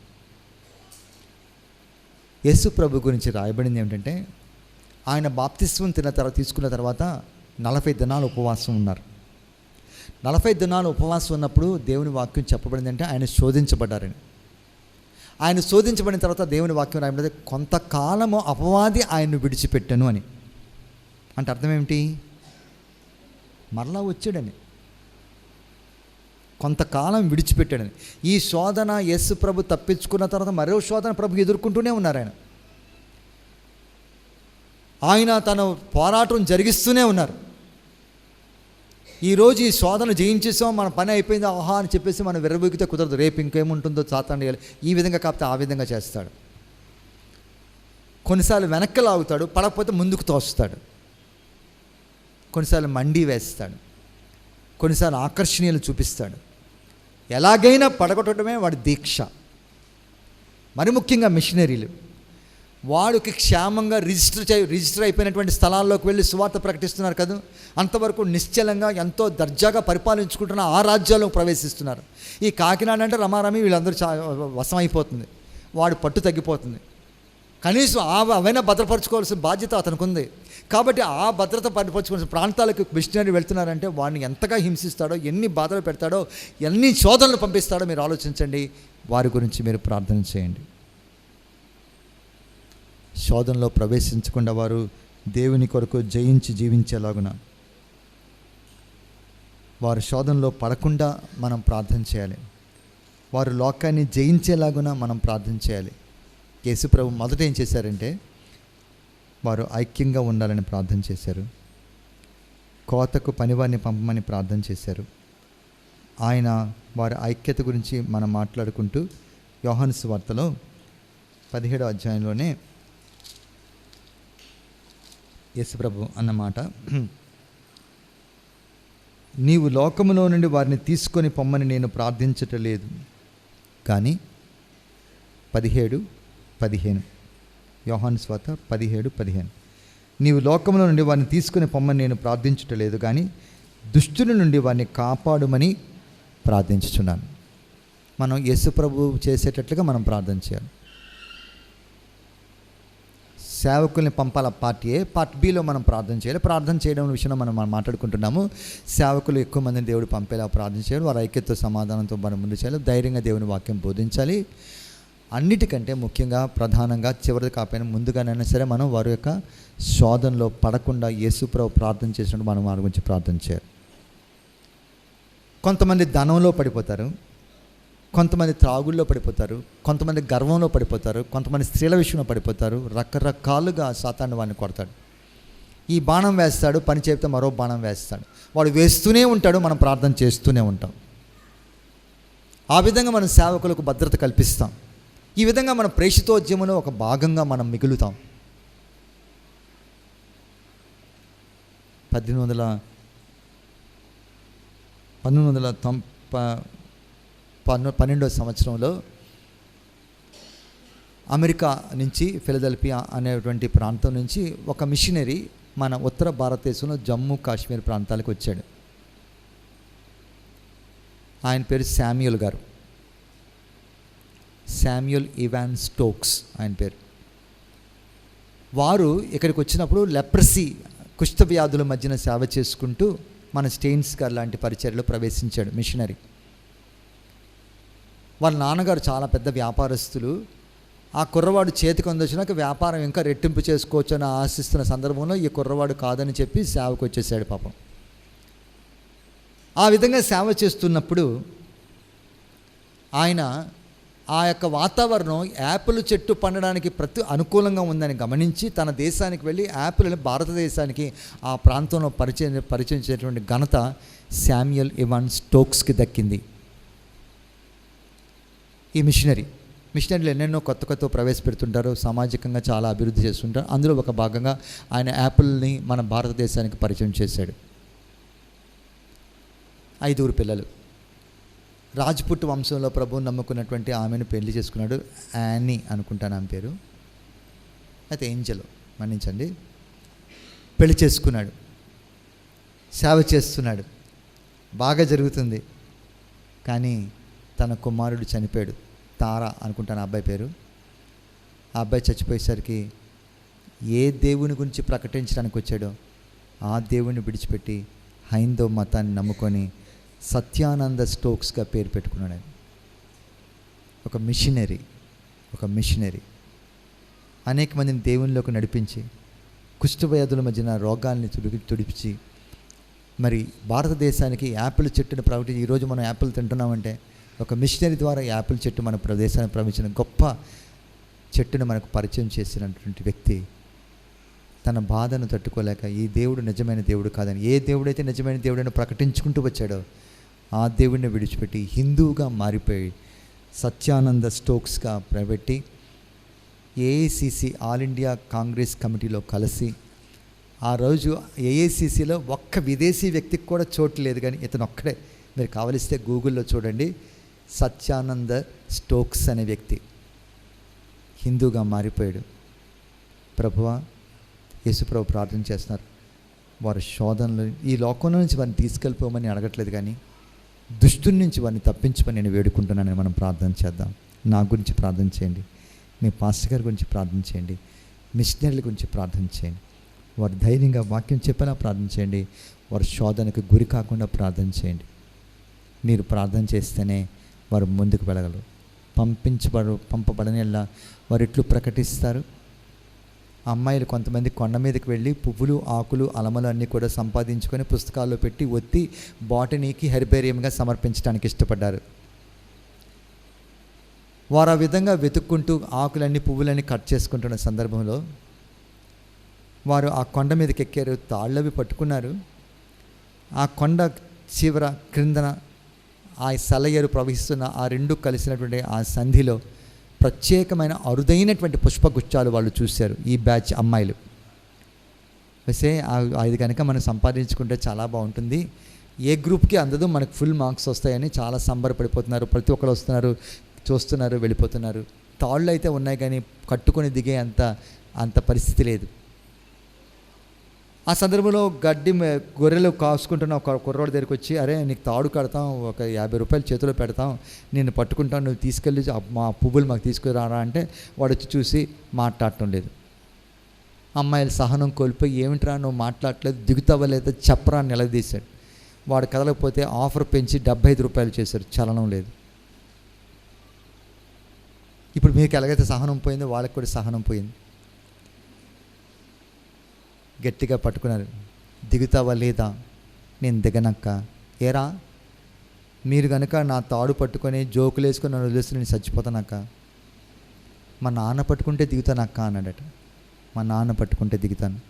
యేసు ప్రభు గురించి రాయబడింది ఏమిటంటే, ఆయన బాప్తిస్వం తీసుకున్న తర్వాత 40 దినాలు ఉపవాసం ఉన్నారు. 40 దినాలు ఉపవాసం ఉన్నప్పుడు దేవుని వాక్యం చెప్పబడింది అంటే ఆయన శోధించబడ్డారని. ఆయన శోధించబడిన తర్వాత దేవుని వాక్యం రాయబడింది, కొంతకాలము అపవాది ఆయన్ను విడిచిపెట్టను అని. అంటే అర్థం ఏమిటి? మరలా వచ్చాడని. కొంతకాలం విడిచిపెట్టాడని. ఈ శోధన యేసు ప్రభు తప్పించుకున్న తర్వాత మరో శోధన ప్రభు ఎదుర్కొంటూనే ఉన్నారు. ఆయన తన పోరాటం జరిగిస్తూనే ఉన్నారు. ఈరోజు ఈ శోధన జయించేసాం, మన పని అయిపోయింది ఆహా అని చెప్పేసి మనం విర్రబూగితే కుదరదు. రేపు ఇంకేముంటుందో సాతాను ఈ విధంగా కాకపోతే ఆ విధంగా చేస్తాడు. కొన్నిసార్లు వెనక్కి లాగుతాడు, పడకపోతే ముందుకు తోస్తాడు. కొన్నిసార్లు మండి వేస్తాడు, కొన్నిసార్లు ఆకర్షణీయాలు చూపిస్తాడు. ఎలాగైనా పడగొట్టడమే వాడి దీక్ష. మరి ముఖ్యంగా మిషనరీలు వాడికి క్షేమంగా రిజిస్టర్ అయిపోయినటువంటి స్థలాల్లోకి వెళ్ళి సువార్త ప్రకటిస్తున్నారు కదా, అంతవరకు నిశ్చలంగా ఎంతో దర్జాగా పరిపాలించుకుంటున్న ఆ రాజ్యాల్లో ప్రవేశిస్తున్నారు. ఈ కాకినాడ అంటే రమారమి వీళ్ళందరూ వశం అయిపోతుంది, వాడు పట్టు తగ్గిపోతుంది. కనీసం అవైనా భద్రపరచుకోవాల్సిన బాధ్యత అతనికి ఉంది. కాబట్టి ఆ భద్రత భద్రపరచుకోవాల్సిన ప్రాంతాలకు మిషనరీ వెళ్తున్నారంటే వాడిని ఎంతగా హింసిస్తాడో, ఎన్ని బాధలు పెడతాడో, ఎన్ని శోధనలు పంపిస్తాడో మీరు ఆలోచించండి. వారి గురించి మీరు ప్రార్థన చేయండి. శోధనలో ప్రవేశించకుండా వారు దేవుని కొరకు జయించి జీవించేలాగున, వారు శోధనలో పడకుండా మనం ప్రార్థన చేయాలి. వారు లోకాన్ని జయించేలాగున మనం ప్రార్థన చేయాలి. యేసు ప్రభు మొదట ఏం చేశారంటే వారు ఐక్యంగా ఉండాలని ప్రార్థన చేశారు. కోతకు పనివారిని పంపమని ప్రార్థన చేశారు. ఆయన వారి ఐక్యత గురించి మనం మాట్లాడుకుంటూ యోహాను సువార్తలో 17వ అధ్యాయంలోనే యేసుప్రభు అన్నమాట, నీవు లోకములో నుండి వారిని తీసుకొని పొమ్మని నేను ప్రార్థించటలేదు కానీ 17:15 యోహాను సువార్త 17:15 నీవు లోకములో నుండి వారిని తీసుకొని పొమ్మని నేను ప్రార్థించటలేదు కానీ దుష్టుని నుండి వారిని కాపాడుమని ప్రార్థించుచున్నాను. మనం యేసుప్రభు చేసేటట్లుగా మనం ప్రార్థన చేయాలి. సేవకుల్ని పంపాల పార్ట్ ఏ, పార్ట్ బిలో మనం ప్రార్థన చేయాలి. ప్రార్థన చేయడం విషయంలో మనం మాట్లాడుకుంటున్నాము. సేవకులు ఎక్కువ మందిని దేవుడు పంపేలా ప్రార్థన చేయాలి. వారి ఐక్యతతో సమాధానంతో మనం ముందు చేయాలి. ధైర్యంగా దేవుని వాక్యం బోధించాలి. అన్నిటికంటే ముఖ్యంగా ప్రధానంగా చివరిది కాకపోయినా ముందుగానైనా సరే మనం వారి యొక్క శోధనలో పడకుండా యేసుప్రభు ప్రార్థన చేసినట్టు మనం వారి గురించి ప్రార్థన చేయాలి. కొంతమంది ధనంలో పడిపోతారు, కొంతమంది త్రాగుల్లో పడిపోతారు, కొంతమంది గర్వంలో పడిపోతారు, కొంతమంది స్త్రీల విషయంలో పడిపోతారు. రకరకాలుగా సాతాను వాడిని కొడతాడు. ఈ బాణం వేస్తాడు, పని చెప్తే మరో బాణం వేస్తాడు. వాడు వేస్తూనే ఉంటాడు, మనం ప్రార్థన చేస్తూనే ఉంటాం. ఆ విధంగా మనం సేవకులకు భద్రత కల్పిస్తాం. ఈ విధంగా మన ప్రేషితోద్యమంలో ఒక భాగంగా మనం మిగులుతాం. 1912వ సంవత్సరంలో అమెరికా నుంచి ఫిలదెల్ఫియా అనేటువంటి ప్రాంతం నుంచి ఒక మిషనరీ మన ఉత్తర భారతదేశంలో జమ్మూ కాశ్మీర్ ప్రాంతాలకు వచ్చాడు. ఆయన పేరు శామ్యూల్ గారు, శామ్యూల్ ఇవాన్ స్టోక్స్ ఆయన పేరు. వారు ఇక్కడికి వచ్చినప్పుడు లెప్రసీ కుష్ఠవ్యాధుల మధ్యన సేవ చేసుకుంటూ మన స్టెయిన్స్ గారు లాంటి పరిచర్యలో ప్రవేశించాడు మిషనరీ. వాళ్ళ నాన్నగారు చాలా పెద్ద వ్యాపారస్తులు. ఆ కుర్రవాడు చేతికి అందొచ్చినాక వ్యాపారం ఇంకా రెట్టింపు చేసుకోవచ్చు అని ఆశిస్తున్న సందర్భంలో ఈ కుర్రవాడు కాదని చెప్పి సేవకు వచ్చేసాడు పాపం. ఆ విధంగా సేవ చేస్తున్నప్పుడు ఆయన ఆ యొక్క వాతావరణం యాపిల్ చెట్టు పండడానికి అనుకూలంగా ఉందని గమనించి తన దేశానికి వెళ్ళి యాపిల్ని భారతదేశానికి ఆ ప్రాంతంలో పరిచయించేటువంటి ఘనత శామ్యూల్ ఇవాన్ స్టోక్స్కి దక్కింది. ఈ మిషనరీలు ఎన్నెన్నో కొత్త ప్రవేశపెడుతుంటారు, సామాజికంగా చాలా అభివృద్ధి చేస్తుంటారు. అందులో ఒక భాగంగా ఆయన యాపిల్ని మన భారతదేశానికి పరిచయం చేశాడు. 5 పిల్లలు. రాజ్పుట్ వంశంలో ప్రభువుని నమ్ముకున్నటువంటి ఆమెను పెళ్లి చేసుకున్నాడు. యానీ అనుకుంటాను ఆమె పేరు, అయితే ఏంజల్ మన్నించండి. పెళ్లి చేసుకున్నాడు, సేవ చేస్తున్నాడు, బాగా జరుగుతుంది. కానీ తన కుమారుడు చనిపోయాడు. తారా అనుకుంటాను ఆ అబ్బాయి పేరు. ఆ అబ్బాయి చచ్చిపోయేసరికి ఏ దేవుని గురించి ప్రకటించడానికి వచ్చాడో ఆ దేవుని విడిచిపెట్టి హైందవ మతాన్ని నమ్ముకొని సత్యానంద స్టోక్స్గా పేరు పెట్టుకున్నాడు. ఒక మిషనరీ అనేక మందిని దేవునిలోకి నడిపించి కుష్ఠవ్యాధుల మధ్యన రోగాల్ని తుడిచి మరి భారతదేశానికి యాపిల్ చెట్టును ప్రకటించి ఈరోజు మనం యాపిల్ తింటున్నామంటే ఒక మిషనరీ ద్వారా యాపిల్ చెట్టు మన ప్రదేశానికి ప్రవహించిన గొప్ప చెట్టును మనకు పరిచయం చేసినటువంటి వ్యక్తి తన బాధను తట్టుకోలేక ఈ దేవుడు నిజమైన దేవుడు కాదని, ఏ దేవుడైతే నిజమైన దేవుడని ప్రకటించుకుంటూ వచ్చాడో ఆ దేవుడిని విడిచిపెట్టి హిందువుగా మారిపోయి సత్యానంద స్టోక్స్గా ప్రవేట్టి ఏఐసిసి ఆల్ ఇండియా కాంగ్రెస్ కమిటీలో కలిసి ఆ రోజు ఏఐసిసిలో ఒక్క విదేశీ వ్యక్తికి కూడా చోటు లేదు, కానీ ఇతను ఒక్కడే. మీరు కావలిస్తే గూగుల్లో చూడండి, సత్యానంద స్టోక్స్ అనే వ్యక్తి హిందూగా మారిపోయాడు. ప్రభువా, యేసుప్రభు ప్రార్థన చేస్తున్నారు, వారి శోధనలు ఈ లోకంలో నుంచి వారిని తీసుకెళ్ళిపోమని అడగట్లేదు, కానీ దుష్టుని నుంచి వారిని తప్పించమని నేను వేడుకుంటున్నానని మనం ప్రార్థన చేద్దాం. నా గురించి ప్రార్థన చేయండి, మీ పాస్టర్ గారి గురించి ప్రార్థన చేయండి, మిషనరీల గురించి ప్రార్థన చేయండి. వారు ధైర్యంగా వాక్యం చెప్పేలా ప్రార్థన చేయండి, వారి శోధనకు గురి కాకుండా ప్రార్థన చేయండి. మీరు ప్రార్థన చేస్తేనే వారు ముందుకు వెళ్ళగలరు. పంపబడనేలా వారు ఎట్లు ప్రకటిస్తారు. అమ్మాయిలు కొంతమంది కొండ మీదకి వెళ్ళి పువ్వులు, ఆకులు, అలమలు అన్నీ కూడా సంపాదించుకొని పుస్తకాల్లో పెట్టి ఒత్తి బాటనీకి హెర్బేరియంగా సమర్పించడానికి ఇష్టపడ్డారు. వారు ఆ విధంగా వెతుక్కుంటూ ఆకులన్నీ, పువ్వులన్నీ కట్ చేసుకుంటున్న సందర్భంలో వారు ఆ కొండ మీదకి ఎక్కారు, తాళ్ళవి పట్టుకున్నారు. ఆ కొండ చివర క్రిందన ఆ సెలయేరు ప్రవహిస్తున్న ఆ రెండు కలిసినటువంటి ఆ సంధిలో ప్రత్యేకమైన అరుదైనటువంటి పుష్పగుచ్చాలు వాళ్ళు చూశారు. ఈ బ్యాచ్ అమ్మాయిలు వస్తే అది కనుక మనం సంపాదించుకుంటే చాలా బాగుంటుంది, ఏ గ్రూప్కి అందదు, మనకు ఫుల్ మార్క్స్ వస్తాయని చాలా సంబరపడిపోతున్నారు. ప్రతి ఒక్కరు వస్తున్నారు, చూస్తున్నారు, వెళ్ళిపోతున్నారు. తాళ్ళు అయితే ఉన్నాయి కానీ కట్టుకొని దిగే అంత పరిస్థితి లేదు. ఆ సందర్భంలో గొర్రెలు కాసుకుంటున్న ఒక కుర్రోడి దగ్గరికి వచ్చి, అరే నీకు తాడు కడతాం, ఒక 50 రూపాయలు చేతిలో పెడతాం, నేను పట్టుకుంటాను, నువ్వు తీసుకెళ్ళి మా పువ్వులు మాకు తీసుకురారా అంటే వాడు వచ్చి చూసి మాట్లాడటం లేదు. అమ్మాయిలు సహనం కోల్పోయి, ఏమిట్రా నువ్వు మాట్లాడలేదు, దిగుతావా లేదా చెప్పరా అని నిలదీశాడు. వాడు కదలకపోతే ఆఫర్ పెంచి 75 రూపాయలు చేశారు, చలనం లేదు. ఇప్పుడు మీకు ఎలాగైతే సహనం పోయిందో వాళ్ళకి కూడా సహనం పోయింది. గట్టిగా పట్టుకున్నారు. దిగుతావా లేదా? నేను దిగనక్క. ఏరా, మీరు కనుక నా తాడు పట్టుకొని జోకులు వేసుకొని నన్ను వదిలేస్తే నేను చచ్చిపోతానక్క. మా నాన్న పట్టుకుంటే దిగుతానక్క అన్నాడట. మా నాన్న పట్టుకుంటే దిగుతాను.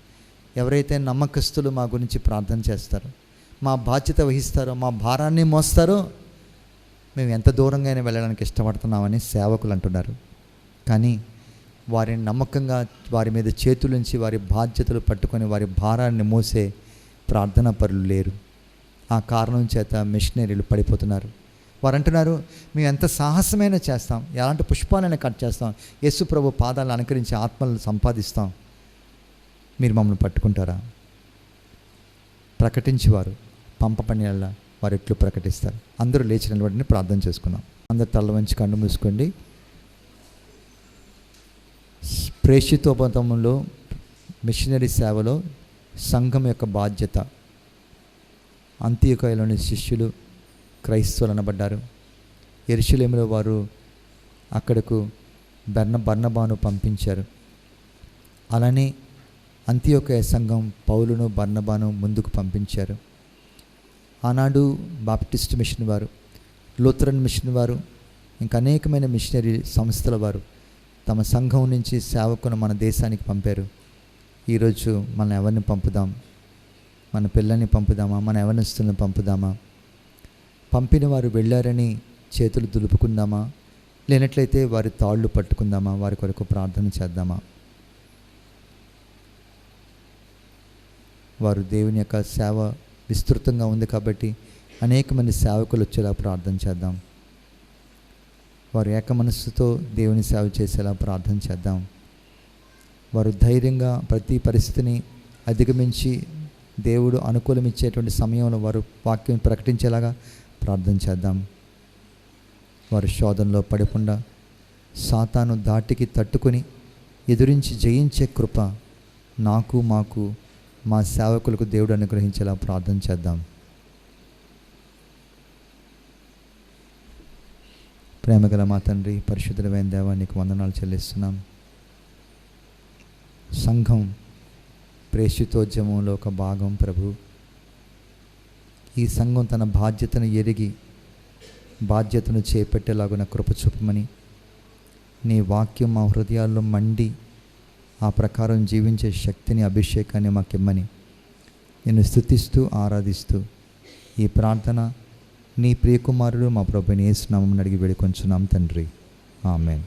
ఎవరైతే నమ్మకస్తులు మా గురించి ప్రార్థన చేస్తారో, మా బాధ్యత వహిస్తారో, మా భారాన్ని మోస్తారో, మేము ఎంత దూరంగానే వెళ్ళడానికి ఇష్టపడుతున్నామని సేవకులు అంటున్నారు. కానీ వారిని నమ్మకంగా వారి మీద చేతులుంచి వారి బాధ్యతలు పట్టుకొని వారి భారాన్ని మోసే ప్రార్థనా పరులు లేరు. ఆ కారణం చేత మిషనరీలు పడిపోతున్నారు. వారు అంటున్నారు, మేము ఎంత సాహసమైనా చేస్తాం, ఎలాంటి పుష్పాలైనా కట్ చేస్తాం, యేసు ప్రభు పాదాలను అనుకరించి ఆత్మలను సంపాదిస్తాం, మీరు మమ్మల్ని పట్టుకుంటారా? ప్రకటించేవారు పంపబడిన వారు ఎట్లు ప్రకటిస్తారు. అందరూ లేచి నిలబడిని ప్రార్థన చేసుకుందాం. అందరు తల్ల వంచి కన్ను మూసుకోండి. ప్రేషితోపతంలో మిషనరీ సేవలో సంఘం యొక్క బాధ్యత. అంత్యోకయలోని శిష్యులు క్రైస్తవులు అనబడ్డారు. యెరూషలేములో వారు అక్కడకు బర్నబాను పంపించారు. అలానే అంత్యోకయ సంఘం పౌలును, బర్నబాను ముందుకు పంపించారు. ఆనాడు బాప్టిస్ట్ మిషన్ వారు, లూథరన్ మిషన్ వారు, ఇంకా అనేకమైన మిషనరీ సంస్థల వారు తమ సంఘం నుంచి సేవకును మన దేశానికి పంపారు. ఈరోజు మనం ఎవరిని పంపుదాం? మన పిల్లల్ని పంపుదామా? మన యవనస్తులను పంపుదామా? పంపిన వారు వెళ్ళారని చేతులు దులుపుకుందామా? లేనట్లయితే వారి తాళ్ళు పట్టుకుందామా? వారి కొరకు ప్రార్థన చేద్దామా? వారు దేవుని యొక్క సేవ విస్తృతంగా ఉంది కాబట్టి అనేక మంది సేవకులు వచ్చేలా ప్రార్థన చేద్దాం. వారు ఏక మనస్సుతో దేవుని సేవ చేసేలా ప్రార్థన చేద్దాం. వారు ధైర్యంగా ప్రతి పరిస్థితిని అధిగమించి దేవుడు అనుకూలమిచ్చేటువంటి సమయంలో వారు వాక్యం ప్రకటించేలాగా ప్రార్థన చేద్దాం. వారు శోధనలో పడకుండా సాతాను దాటికి తట్టుకొని ఎదురించి జయించే కృప నాకు, మాకు, మా సేవకులకు దేవుడు అనుగ్రహించేలా ప్రార్థన చేద్దాం. ప్రేమగల మా తండ్రి, పరిశుద్ధుడైన దేవా, నీకు వందనాలు చెల్లిస్తున్నాం. సంఘం ప్రేషితోద్యమంలో ఒక భాగం ప్రభు. ఈ సంఘం తన బాధ్యతను ఎరిగి బాధ్యతను చేపట్టేలాగున కృప చూపమని, నీ వాక్యం మా హృదయాల్లో మండి ఆ ప్రకారం జీవించే శక్తిని, అభిషేకాన్ని మాకిమ్మని నిన్ను స్తుతిస్తూ ఆరాధిస్తూ ఈ ప్రార్థన నీ ప్రియకుమారుడు మా ప్రభుని యేసు నామమున అడిగి వేడుకొంచున్నాం తండ్రి. ఆమేన్.